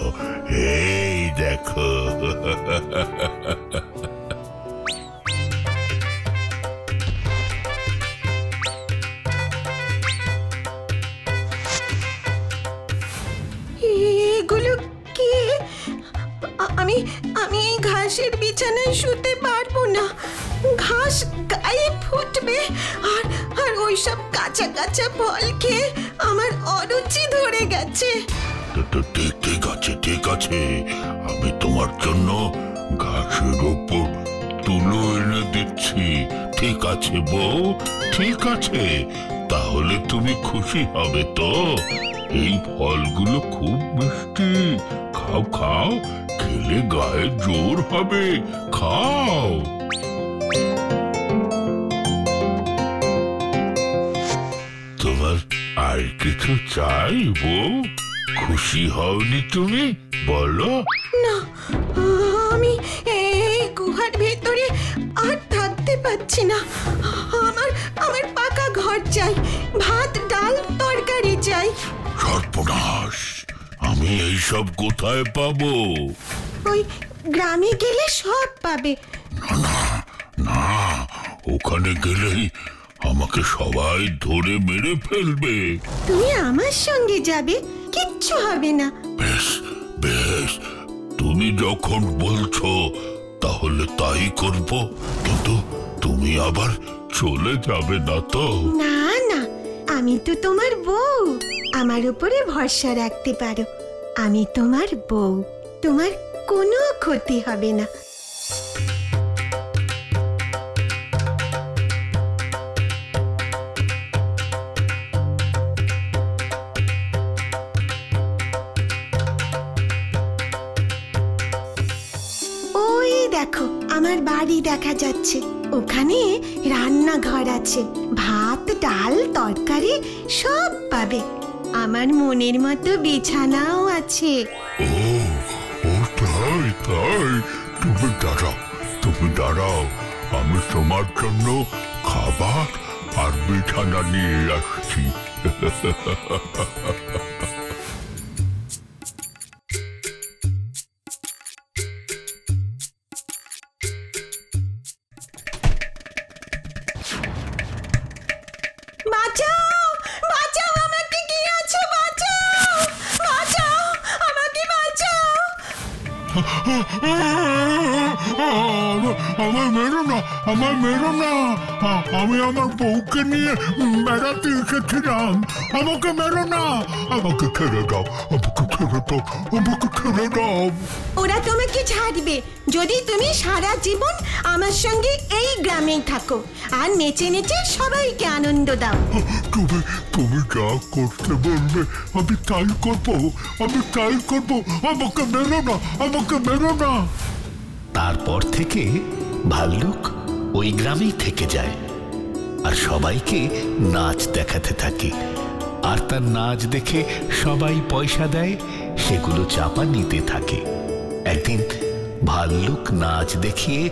এগুলো কি? আমি আমি এই ঘাসের বিছানায় শুতে পারবো না। ঘাস গায়ে ফুটবে আর আর ওইসব কাঁচা কাঁচা ফল খেয়ে আমার অরুচি ধরে গেছে। ঠিক আছে, আমি তোমার জন্য ঘাসের ওপর তুলো এনে দিচ্ছি। ঠিক আছে বউ, ঠিক আছে। তাহলে তুমি খুশি হবে তো? এই ফলগুলো খুব মিষ্টি। খাও, খেলে গায়ে জোর হবে। খাও। তোমার আর কিছু চাই বউ? খুশি হওনি তুমি? বলো। না, আমি এই গুহার ভেতরে আর থাকতে পারছি না। আমার পাকা ঘর চাই, ভাত ডাল তরকারি চাই। সর্বনাশ, আমি এইসব কোথায় পাবো? ওই গ্রামে গেলে সব পাবে। না না, ওখানে গেলেই আমাকে সবাই ধরে মেরে ফেলবে। তুমি আমার সঙ্গে যাবে, কিচ্ছু হবে না। বেশ বেশ, তুমি যখন বলছো তাহলে তাই করব। কিন্তু তুমি আবার চলে যাবে না তো? না না, আমি তো তোমার বউ, আমার উপরে ভরসা রাখতে পারো। আমি তোমার বউ, তোমার কোনো ক্ষতি হবে না। ওই দেখো, আমার বাড়ি দেখা যাচ্ছে। ওখানে রান্নাঘর আছে, ভাত ডাল তরকারি সব পাবে। আমার মনের মতো বিছানাও আছে। ও ও তাই তাই, তুমি দাঁড়াও, আমি তোমার জন্য খাবার আর বিছানা নিয়ে আসছি। বাঁচাও, বাঁচাও আমাকে, কি আছো? বাঁচাও, বাঁচাও আমাকে, বাঁচাও। আমার মেরো না, আমার মেরো না, আমি আমার বউকে নিয়ে বেড়াতে এসেছিলাম। আমাকে মেরো না, আমাকে ছেড়ে দাও, আমাকে ছেড়ে দাও, আমাকে ছেড়ে দাও। ওরা তোমাকে ছাড়বে যদি তুমি সারা জীবন আমার সঙ্গে এই গ্রামেই থাকো আর নেচে নেচে সবাইকে আনন্দ দাও। তুমি যা করতে বলবে আমি তাই করবো, আমি তাই করবো। আমাকে মেরো না, আমাকে মেরো না। তারপর থেকে ভাল্লুক ওই গ্রামেই থেকে যায় আর সবাইকে নাচ দেখাতে থাকে। আর তার নাচ দেখে সবাই পয়সা দেয়, সেগুলো চাপা নিতে থাকে। একদিন ভাল্লুক নাচ দেখিয়ে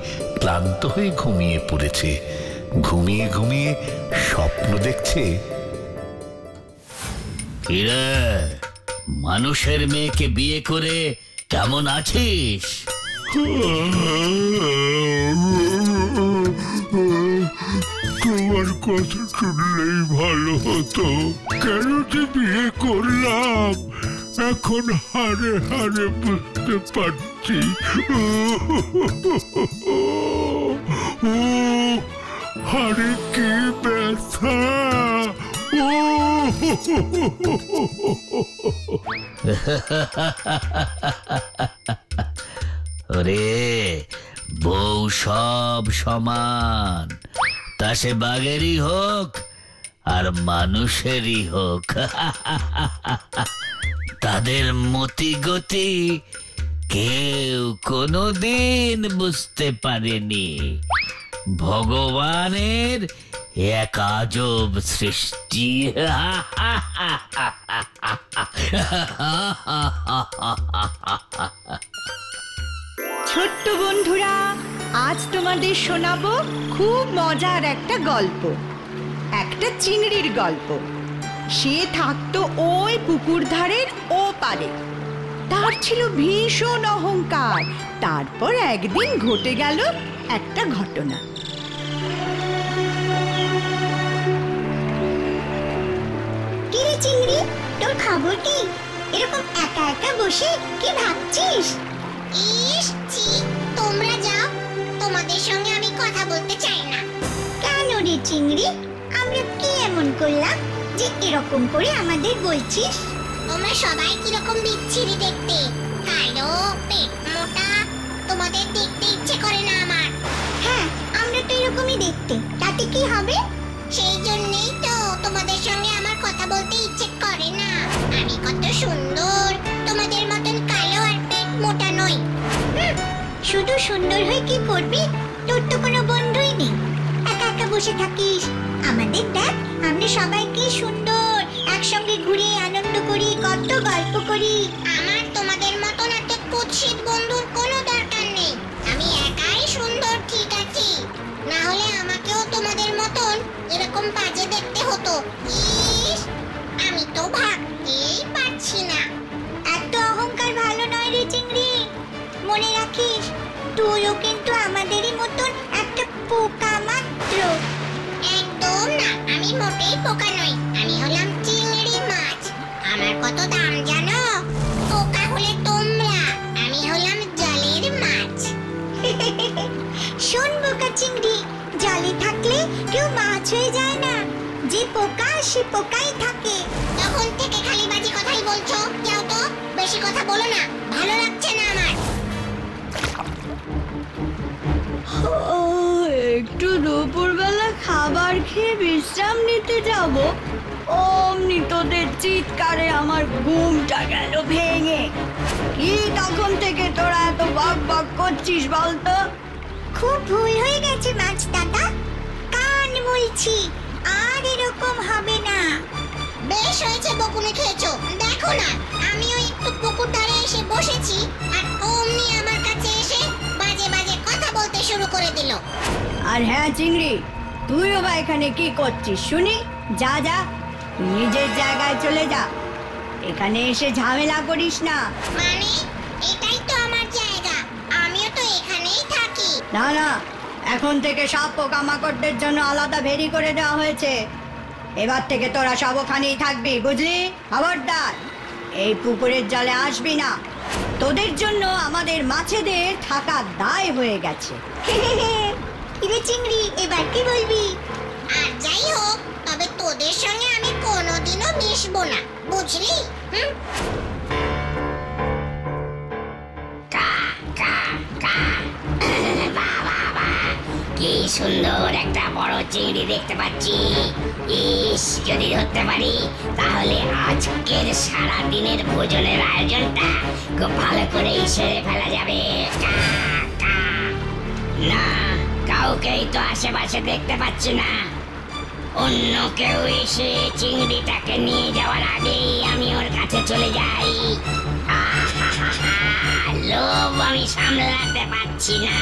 ক্লান্ত হয়ে ঘুমিয়ে পড়েছে। ঘুমিয়ে ঘুমিয়ে স্বপ্ন দেখছে। কিরে, মানুষের মেয়েকে বিয়ে করে কেমন আছিস? তোমার কথা শুনলেই ভালো হতো। কেন যে বিয়ে করলাম এখন হারে হারে বুঝতে পারছি। হারে কি ব্যথা! ওরে, বউ সব সমান, তা সে বাঘেরই হোক আর মানুষেরই হোক। তাদের মতি গতি কেউ কোনোদিন বুঝতে পারেনি। ভগবানের এক আজব সৃষ্টি। ছোট্ট বন্ধুরা, আজ তোমাদের শোনাবো খুব মজার একটা গল্প, একটা চিংড়ির গল্প। সে থাকতো ওই পুকুর ধারের ও পারে। তার ছিল ভীষণ অহংকার। তারপর একদিন ঘটে গেল একটা ঘটনা। কি রে চিংড়ি, তোর খবর কি? এরকম একা একা বসে কি ভাবছিস? ইস ছি, তোমরা যাও, তোমাদের সঙ্গে আমি কথা বলতে চাই না। কেন রে চিংড়ি, আমরা কি এমন করলাম যে এরকম করে আমাদের বলছিস? তোমরা সবাই কিরকম বিচ্ছিরি দেখতে, কালো, পেট মোটা, তোমাদের দেখতে ইচ্ছে করে না আমার। হ্যাঁ, আমরা তো এরকমই দেখতে, তাতে কি হবে? সেই জন্যই তো তোমাদের সঙ্গে আমার কথা বলতে ইচ্ছে করে না। আমি কত সুন্দর, তোমাদের মতন কালো আর পেট মোটা নই। শুধু সুন্দর হয়ে কি করবি? তোর তো কোনো বন্ধুই নেই, একা একা বসে থাকিস। আমাদের দেখ, আমরা সবাই কি সুন্দর, একসঙ্গে ঘুরে আনন্দ করি, কত গল্প করি। আমার তোমাদের মতন একটা কুৎসিত বন্ধুর কোনো দরকার নেই। আমি একাই সুন্দর, ঠিক আছি। না হলে আমাকেও তোমাদের মতন এরকম বাজে দেখতে হতো। ইস, আমি তো ভাবতেই পারছি না। এত অহংকার ভালো নয় রে চিংড়ি। মনে রাখিস, তুইও কিন্তু আমাদেরই মতন একটা পোকা মাত্র। একদম না, আমি মোটেই পোকা নই। আমি হলাম চিংড়ি মাছ। আমার কত দাম জানো? পোকা হলে তোমরা, আমি হলাম জলের মাছ। শোন বোকা চিংড়ি, জলে থাকলে কেউ মাছ হয়ে যায় না। যে পোকা সে পোকাই থাকে। তখন থেকে খালি বাজি কথাই বলছো। যাও তো, বেশি কথা বলো না, ভালো লাগছে না আমার। একটু দুপুরবেলা খাবার খেয়ে বিশ্রাম নিতে যাব, অমনি তোদের চিৎকারে আমার ঘুমটা গেল ভেঙে। কি তখন থেকে তোরা এত বক বক করছিস বলতো? খুব ভুল হয়ে গেছে মাছ দাদা, কান বলছি, আর এরকম হবে না। বেশ হয়েছে বকুনি খেয়েছো। দেখো না, আমিও একটু পুকুর ধারে এসে বসেছি, আর অমনি আমার কাছে এসে বাজে বাজে কথা বলতে শুরু করে দিল। আর হ্যাঁ চিংড়ি, তুইও বা এখানে কি করছিস শুনি? যা যা, নিজের জায়গায় চলে যা, এখানে এসে ঝামেলা করিস না। মানে এটাই তো আমার জায়গা, আমিও তো এখানেই থাকি। না না, এখন থেকে সব পোকামাকড়দের জন্য আলাদা ভেরি করে দেওয়া হয়েছে। এবার থেকে তোরা সব ওখানেই থাকবি, বুঝলি? খবরদার এই পুকুরের জলে আসবি না। তোদের জন্য আমাদের মাছেদের থাকা দায় হয়ে গেছে। কিরে চিংড়ি, এবার কি বলবি? আর যাই হোক, তবে তোদের সঙ্গে আমি কোনোদিনও মিশবো না, বুঝলি? কি সুন্দর একটা বড় চিংড়ি দেখতে পাচ্ছি। ইস, যদি ধরতে পারি তাহলে আজকের সারা দিনের ভোজনের আয়োজনটা খুব ভালো করেই সেরে ফেলা যাবে। না, কাউকেই তো আশেপাশে দেখতে পাচ্ছি না। অন্য কেউ এসে চিংড়িটাকে নিয়ে যাওয়ার আগেই আমি ওর কাছে চলে যাই। লোভ আমি সামলাতে পারছি না।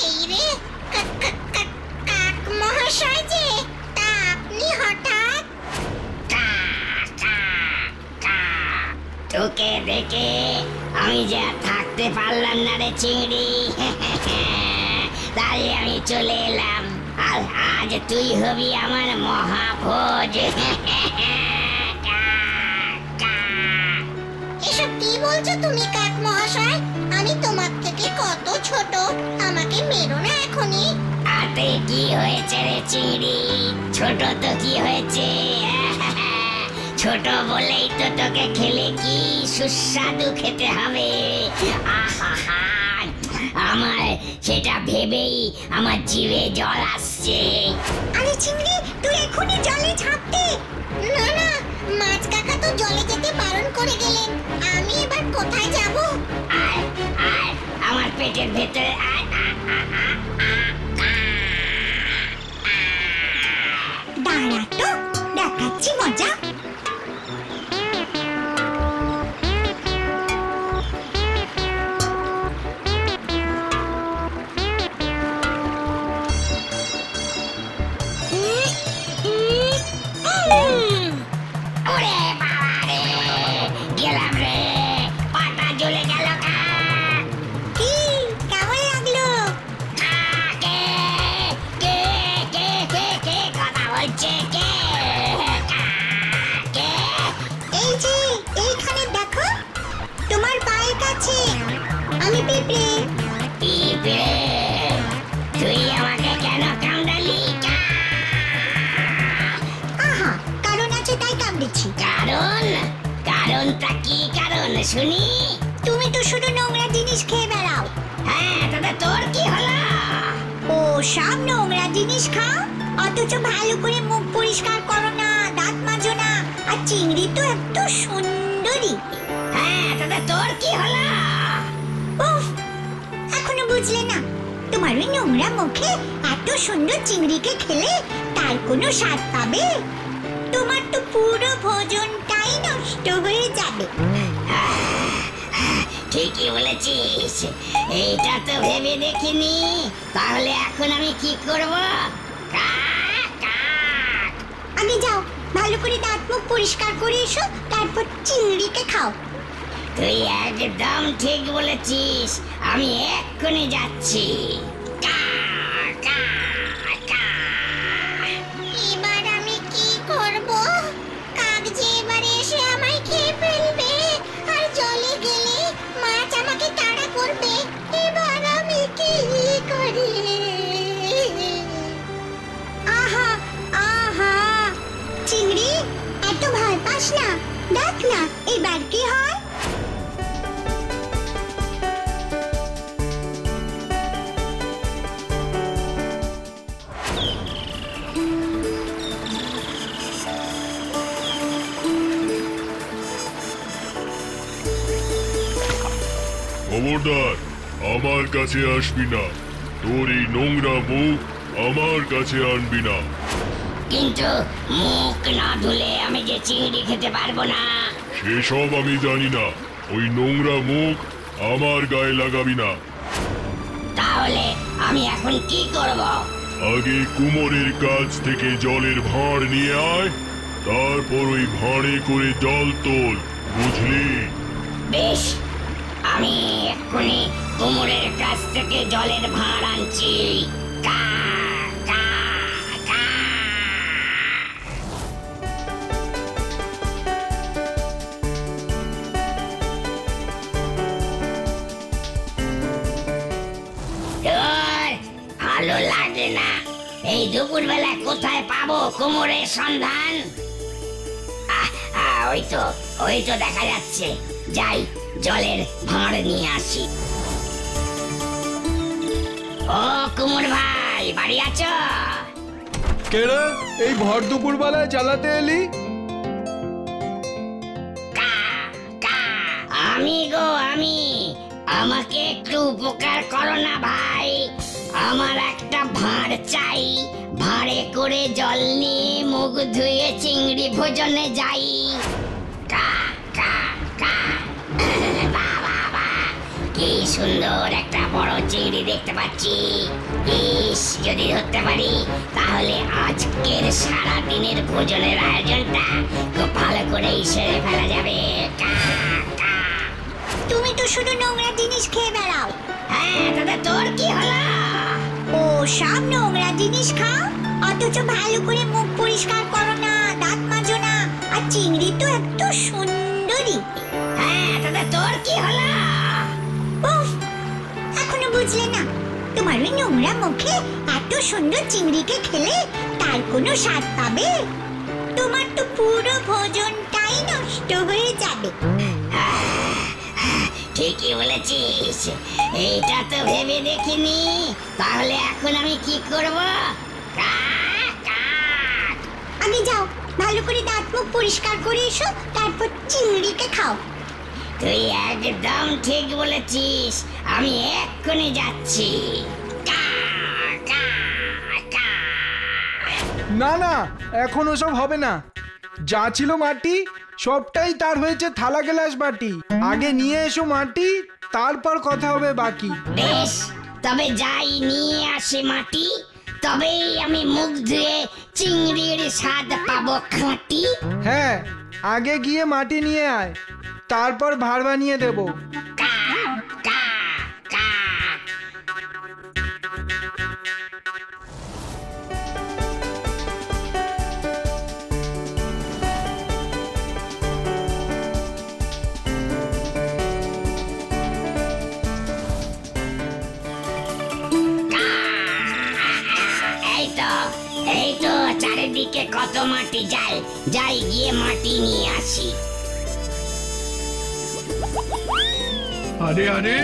এই রে, কাক মহাশয় যে, তা আপনি হঠাৎ? তোকে দেখে আমি যে আর থাকতে পারলাম না রে চিংড়ি, তাই আমি চলে এলাম। আর আজ তুই হবি আমার মহাভোজ। এসব কি বলছো তুমি কাক মহাশয়? আমি তোমার থেকে কত ছোট, আমাকে মেরো না এখনই। তাতে কি হয়েছে রে চিংড়ি? ছোট তো কি হয়েছে? ছোট বলেই তো তোকে খেলে কি সুস্বাদু খেতে হবে। আমার সেটা ভেবেই আমার জিভে জল আসছে। আরে চিংড়ি, তুই এখনই জলে ঝাঁপতে। না না, মাছ কাকা তো জলে যেতে বারণ করে গেলেন। আমি এবার কোথায় যাব? আয় আয়, আমার পেটের ভেতরে আয়। দাঁড়া তো, দেখাচ্ছি মজা। ওরে বাবা রে, গেলাম রে, পাটা জ্বলে গেল। কি কেমন লাগলো? কে কে কে কে কে কথা বলছে? কে কে? এই যে, এইখানে দেখো, তোমার পায়ের কাছে। আমি পিঁপড়ে। পিঁপড়ে? তুই আমাকে কেন কামড়ালি? আহা, কারণ আছে তাই কামড়েছি। কারণ? কারণটা কি কারণ শুনি? তুমি তো শুধু নোংরা জিনিস খেয়ে বেড়াও। হ্যাঁ, তবে তোর কি হলো? ও সব নোংরা জিনিস খাও, অথচ ভালো করে মুখ পরিষ্কার করো না, দাঁত মাজো না। আর চিংড়ি তো এত সুন্দরী। হ্যাঁ, তবে তোর কি হলো? উফ, এখনো বুঝলে না? তোমার ওই নোংরা মুখে এত সুন্দর চিংড়িকে খেলে তার কোনো স্বাদ পাবে? তোমার তো পুরো ভোজনটাই নষ্ট হয়ে যাবে। ঠিকই বলেছিস, এইটা তো ভেবে দেখিনি। তাহলে এখন আমি কি করব? আগে যাও, ভালো করে দাঁত মুখ পরিষ্কার করে এসো, তারপর চিংড়িকে খাও। তুই একদম ঠিক বলেছিস, আমি এক্ষুনি যাচ্ছি। এবার আমি কি করব? কাক যে এবারে এসে আমায় খেয়ে ফেলবে, আর জলে গেলে মাছ আমাকে তাড়া করবে। এবার আমি কি করি? আহা আহা, চিংড়ি এত ভয় পাস না, দেখ না এবার কি হয়। খবরদার, আমার কাছে আসবি না। তোর এই নোংরা মুখ আমার কাছে আনবি না। কিন্তু মুখ না ধুলে আমি যে চিংড়ি খেতে পারবো না। সেসব আমি জানি না। ওই নোংরা মুখ আমার গায়ে লাগাবি না। তাহলে আমি এখন কি করব? আগে কুমোরের কাছ থেকে জলের ভাঁড় নিয়ে আয়, তারপর ওই ভাঁড়ে করে জল তোল, বুঝলি? বেশ, আমি এক্ষুনি কুমোরের কাছ থেকে জলের ভাঁড় আনছি। কা কা কা। ভালো লাগে না। এই দুপুরবেলা কোথায় পাবো কুমোরের সন্ধান? ওই তো দেখা যাচ্ছে। যাই, জলের ভাঁড় নিয়ে আসি। ও কুমোর ভাই, বাড়ি আছো? কে রে, এই ভর দুপুর বেলায় জ্বালাতে এলি? আমি গো, আমি। আমাকে একটু উপকার করো না ভাই। আমার একটা ভাঁড় চাই। ভাঁড়ে করে জল নিয়ে মুখ ধুয়ে চিংড়ি ভোজনে যাই। কা কা কা। কি সুন্দর একটা বড় চিংড়ি দেখতে পাচ্ছি। ইস, যদি ধরতে পারি তাহলে আজকের সারা দিনের ভোজনের আয়োজনটা খুব ভালো করেই সেরে ফেলা যাবে। তুমি তো শুধু নোংরা জিনিস খেয়ে বেড়াও। হ্যাঁ, দাদা তোর কি হলো? ও সব নোংরা জিনিস খাও, অথচ ভালো করে মুখ পরিষ্কার করো না, দাঁত মাজো না। আর চিংড়ি তো এত সুন্দরী। হ্যাঁ দাদা, তোর কি হলো? উফ, এখনো বুঝলে না? তোমার ওই নোংরা মুখে এত সুন্দর চিংড়িকে খেলে তার কোনো স্বাদ পাবে? তোমার তো পুরো ভোজনটাই নষ্ট হয়ে যাবে। ঠিকই বলেছিস, এইটা তো ভেবে দেখিনি। তাহলে এখন আমি কি করব? আগে যাও, ভালো করে দাঁত মুখ পরিষ্কার করে এসো, তারপর চিংড়িকে খাও। তুই একদম ঠিক বলেছিস, আমি এক্ষুনি যাচ্ছি। না না, এখন ওসব হবে না। যা ছিল মাটি সবটাই তার হয়েছে থালা গ্লাস বাটি। আগে নিয়ে এসো মাটি, তারপর কথা হবে বাকি। বেশ, তবে যাই নিয়ে আসি মাটি, তবেই আমি মুখ ধুয়ে চিংড়ির স্বাদ পাবো খাঁটি। হ্যাঁ, আগে গিয়ে মাটি নিয়ে আয়, তারপর ভাঁড় বানিয়ে দেবো। এই তো চারিদিকে কত মাটি, যাই গিয়ে মাটি নিয়ে আসি। আরে আরে,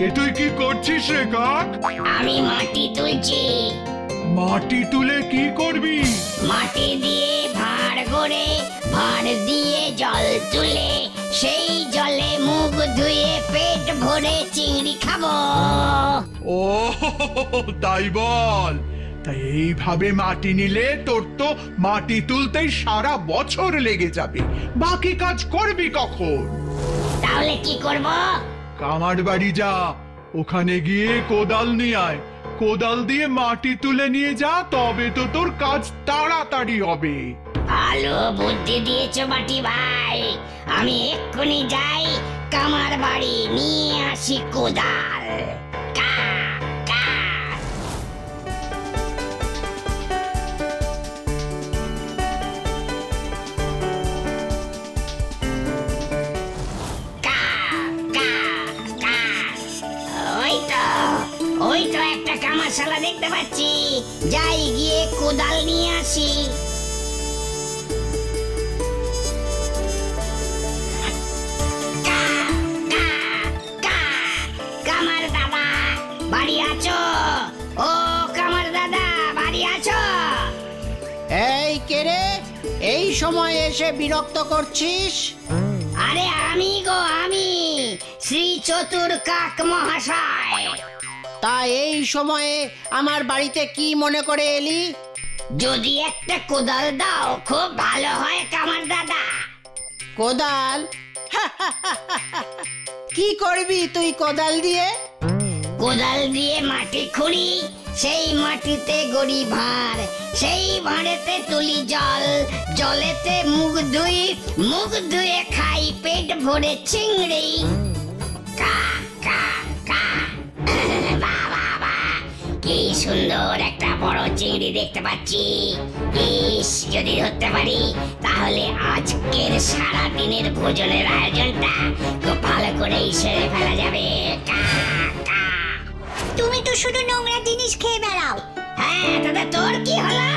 এ তুই কি করছিস রে কাক? আমি মাটি তুলছি। মাটি তুলে কি করবি? মাটি দিয়ে ভাঁড় গড়ে, ভাঁড় দিয়ে জল তুলে সেই জলে মুখ ধুয়ে পেট ভরে চিংড়ি খাবো। ও তাই বল? তাই এইভাবে মাটি নিলে তোর তো মাটি তুলতেই সারা বছর লেগে যাবে, বাকি কাজ করবি কখন? তাহলে কি করব? কামার বাড়ি যা, ওখানে গিয়ে কোদাল নিয়ে আয়, কোদাল দিয়ে মাটি তুলে নিয়ে যা, তবে তো তোর কাজ তাড়াতাড়ি হবে। ভালো বুদ্ধি দিয়েছো বাটি ভাই, আমি এক্ষুনি যাই কামার বাড়ি, নিয়ে আসি কোদাল। কা কা কা কা কা। ওই তো একটা কামারশালা দেখতে পাচ্ছি, যাই গিয়ে কোদাল নিয়ে আসি। কামার দাদা বাড়ি আছো? ও কামার দাদা বাড়ি আছো? এই কে রে, এই সময় এসে বিরক্ত করছিস? আরে আমি গো, আমি শ্রী চতুর কাক মহাশয়। তা এই সময়ে আমার বাড়িতে কি মনে করে এলি? যদি একটা কোদাল দাও খুব ভালো হয় কামার দাদা। কোদাল? কি করবি তুই কোদাল দিয়ে? কোদাল দিয়ে মাটি খুঁড়ি, সেই মাটিতে গড়ি ভাঁড়, সেই ভাঁড়েতে তুলি জল, জলেতে মুখ ধুই, মুখ ধুয়ে খাই পেট ভরে চিংড়ি। কা কা কা। বাবা, কি সুন্দর একটা বড় চিংড়ি দেখতে পাচ্ছি। ইস, যদি ধরতে পারি তাহলে আজকের সারা দিনের ভোজনের আয়োজনটা খুব ভালো করেই সেরে ফেলা যাবে। কা কা। তুমি তো শুধু নোংরা জিনিস খেয়ে বেড়াও। হ্যাঁ, দাদা তোর কি হলো?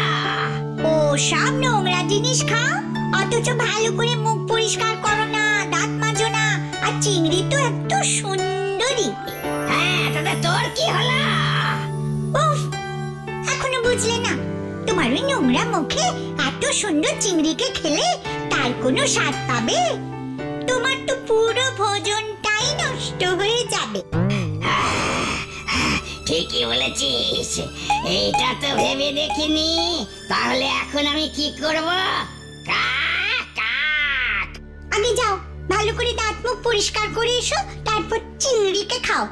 ও সব নোংরা জিনিস খাও, অথচ ভালো করে মুখ পরিষ্কার করো না, দাঁত মাজো না, আর চিংড়ি তো এত সুন্দরী। হ্যাঁ দাদা তোর কি হলো? উফ, এখনো বুঝলে না? তোমার ওই নোংরা মুখে এত সুন্দর চিংড়িকে খেলে তার কোনো স্বাদ পাবে? তোমার তো পুরো ভোজনটাই নষ্ট হয়ে যাবে। ঠিকই বলেছিস, এইটা তো ভেবে দেখিনি। তাহলে এখন আমি কি করব? আগে যাও, ভালো করে দাঁত মুখ পরিষ্কার করে এসো, তারপর চিংড়িকে খাও।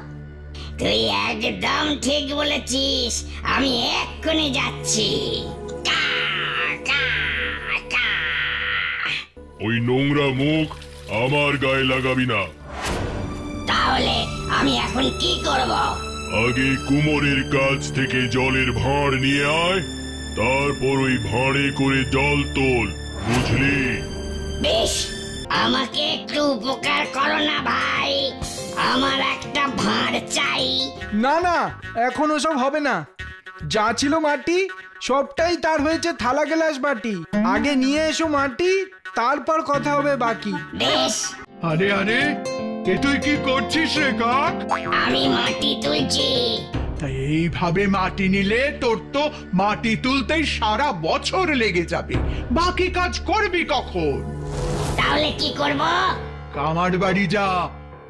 তুই একদম ঠিক বলেছিস, আমি এক্ষুনি যাচ্ছি। ওই নোংরা মুখ আমার গায়ে লাগাবি না। তাহলে আমি এখন কি করব? আগে কুমোরের কাছ থেকে জলের ভাঁড় নিয়ে আয়, তারপর ওই ভাঁড়ে করে জল তোল, বুঝলি? বেশ, আমাকে একটু উপকার করো না ভাই, আমার একটা ভাঁড় চাই। না না, এখন ওসব হবে না। যা ছিল মাটি সবটাই তার হয়েছে থালা গ্লাস বাটি। আগে নিয়ে এসো মাটি, তারপর কথা হবে বাকি। বেশ। আরে আরে, এ তুই কি করছিস রে কাক? আমি মাটি তুলছি। তাই এইভাবে মাটি নিলে তোর তো মাটি তুলতেই সারা বছর লেগে যাবে, বাকি কাজ করবি কখন? তাহলে কি করব? কামার বাড়ি যা,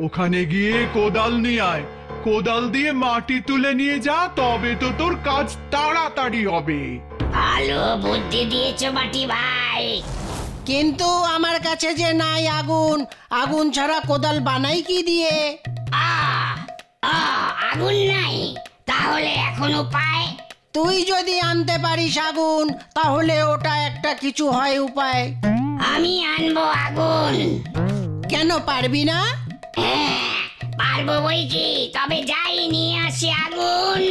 ওখানে গিয়ে কোদাল নিয়ে আয়, কোদাল দিয়ে মাটি তুলে নিয়ে যা, তবে তো তোর কাজ তাড়াতাড়ি হবে। ভালো বুদ্ধি দিয়েছো বাটি ভাই। কিন্তু আমার কাছে যে নাই আগুন, আগুন ছাড়া কোদাল বানাই কি দিয়ে? আগুন নাই? তাহলে এখন উপায়? তুই যদি আনতে পারিস আগুন, তাহলে ওটা একটা কিছু হয় উপায়। আমি আনবো আগুন। কেন পারবি না? হ্যাঁ পারবো বইকি, তবে যাই নিয়ে আসি আগুন।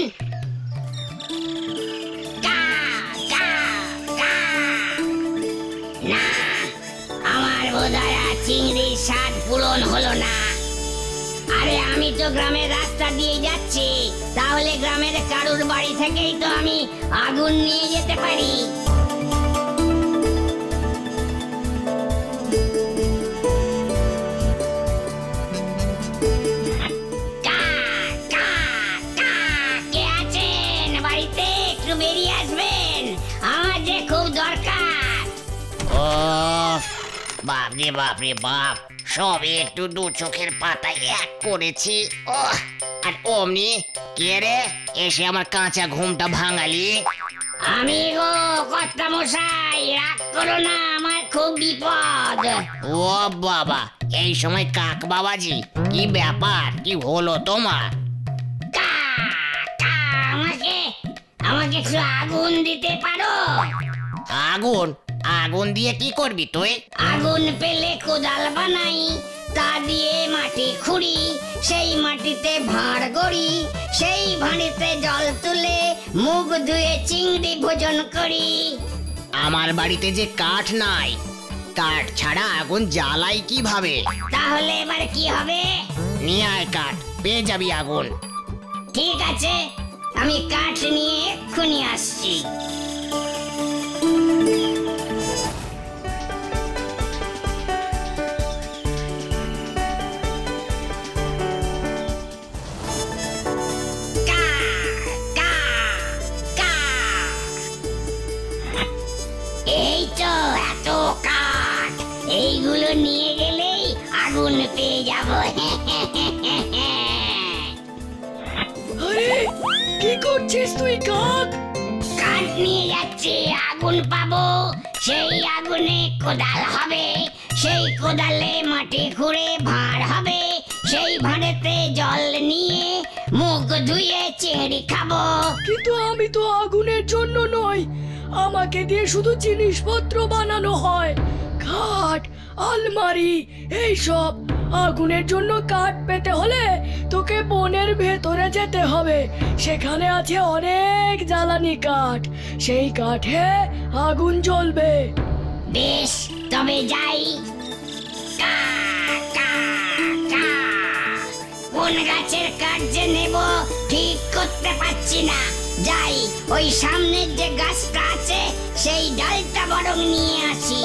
না, আমার বোধহয় চিংড়ির স্বাদ পূরণ হলো না। আরে আমি তো গ্রামের রাস্তা দিয়ে যাচ্ছি, তাহলে গ্রামের কারুর বাড়ি থেকেই তো আমি আগুন নিয়ে যেতে পারি। কে আছেন বাড়িতে? একটু বেরিয়ে আসবেন, আমার যে খুব দরকার। ও বাপরে বাপরে বাপ, সবে একটু দু চোখের পাতায় এক করেছি। ওহ, আর অমনি কে রে এসে আমার কাঁচা ঘুমটা ভাঙালি? আমি গো কর্তা মশাই, রাগ করো না, আমার খুব বিপদ। ও বাবা, এই সময় কাক বাবাজি, কি ব্যাপার, কি হলো তোমার? আমাকে আমাকে একটু আগুন দিতে পারো? আগুন? আগুন দিয়ে কি করবি তুই? আগুন পেলে কোদাল বানাই, তা দিয়ে মাটি খুঁড়ি, সেই মাটিতে ভাঁড় গড়ি, সেই ভাঁড়িতে জল তুলে মুখ ধুয়ে চিংড়ি ভোজন করি। আমার বাড়িতে যে কাঠ নাই, কাঠ ছাড়া আগুন জ্বালাই কিভাবে? তাহলে এবার কি হবে? নিয়ে আয় কাঠ, পেয়ে যাবি আগুন। ঠিক আছে, আমি কাঠ নিয়ে এক্ষুনি আসছি। এই তো এত কাঠ, এইগুলো নিয়ে গেলেই আগুন পেয়ে যাব। আরে কি করছিস তুই কাক? কাঠ নিয়ে যাচ্ছি, আগুন পাবো, সেই আগুনে কোদাল হবে, সেই কোদালে মাটি খুঁড়ে ভাঁড় হবে, সেই ভাঁড়েতে জল নিয়ে মুখ ধুয়ে চিংড়ি খাবো। কিন্তু আমি তো আগুনের জন্য নই, আমাকে দিয়ে শুধু জিনিসপত্র বানানো হয়, খাট, আলমারি, এইসব। আগুনের জন্য কাঠ পেতে হলে তোকে বনের ভেতরে যেতে হবে, সেখানে আছে অনেক জ্বালানি কাঠ, সেই কাঠে আগুন জ্বলবে। বেশ, তবে যাই। কোন গাছের কাঠ যে নেব ঠিক করতে পারছি না। যাই, ওই সামনের যে গাছটা আছে সেই ডালটা বরং নিয়ে আসি।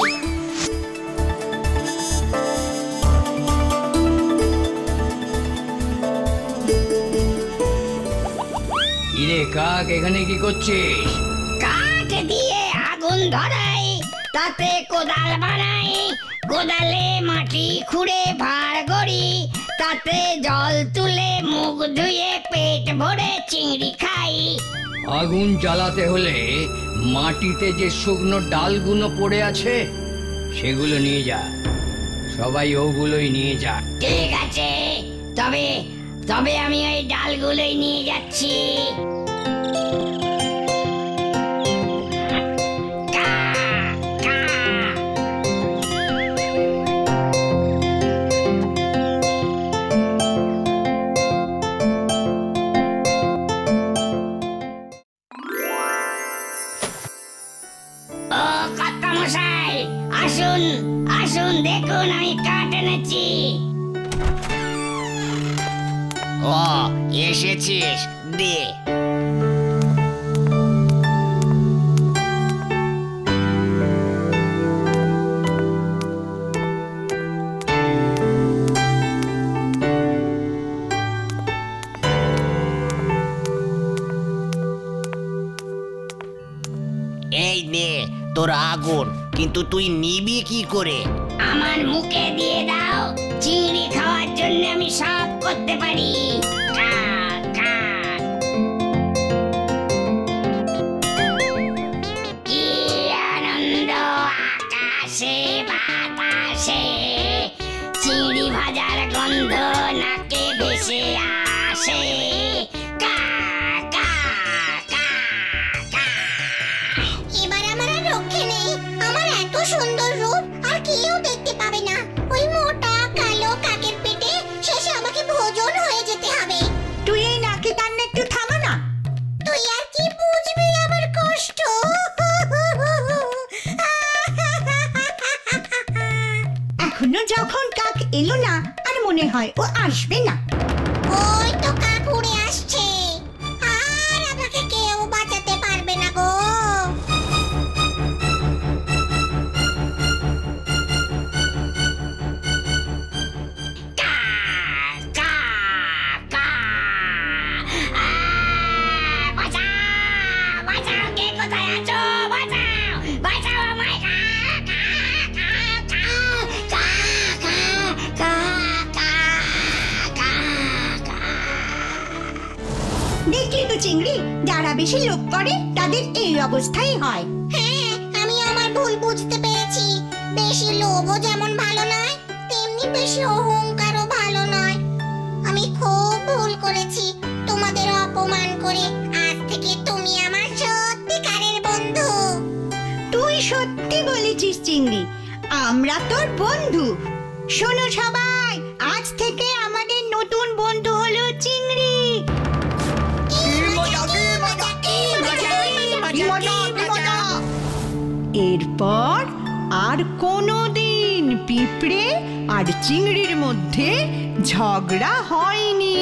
ইরে কাক, এখানে কি করছিস? কাঠ দিয়ে আগুন ধরাই, তাতে কোদাল বানাই, কোদালে মাটি খুঁড়ে ভাঁড় গড়ি, তাতে জল তুলে মুখ ধুয়ে পেট ভরে চিংড়ি খাই। আগুন জ্বালাতে হলে মাটিতে যে শুকনো ডালগুলো পড়ে আছে সেগুলো নিয়ে যা, সবাই ওগুলোই নিয়ে যা। ঠিক আছে, তবে তবে আমি ওই ডালগুলোই নিয়ে যাচ্ছি। আসুন আসুন, দেখুন আমি কাঠ এনেছি। ও, এসেছিস, দে। এই নে তোর আগুন, কিন্তু তুই নিবি কি করে? আমার মুখে দিয়ে দাও, চিংড়ি খাওয়ার জন্য আমি সব করতে পারি। কি আনন্দ আকাশে বাতাসে, চিংড়ি ভাজার গন্ধ নাকে ভেসে আসে। সুন্দর রূপ আর কেউ দেখতে পাবে না, ওই মোটা কালো কাকের পেটে শেষে আমাকে ভোজন হয়ে যেতে হবে। তুই এই নাকি কান্না একটু থামা না। তুই আর কি বুঝবি আমার কষ্ট। এখনো যখন কাক এলো না, আর মনে হয় ও আসবে না। ওই তো কাক উড়ে আসছে, আর আমাকে কেউ বাঁচাতে পারবে না গো। চিংড়ি, যারা বেশি লোভ করে তাদের এই অবস্থাই হয়। হ্যাঁ, আমি আমার ভুল বুঝতে পেরেছি। বেশি লোভও যেমন ভালো নয়, তেমনি বেশি অহংকারও ভালো নয়। আমি খুব ভুল করেছি তোমাদের অপমান করে। আজ থেকে তুমি আমার সত্যিকারের বন্ধু। তুই সত্যি বলেছিস চিংড়ি, আমরা তোর বন্ধু। শোনো সবাই, আজ থেকে আমাদের নতুন বন্ধু হলো চিংড়ি। এরপর আর কোনোদিন পিঁপড়ে আর চিংড়ির মধ্যে ঝগড়া হয়নি।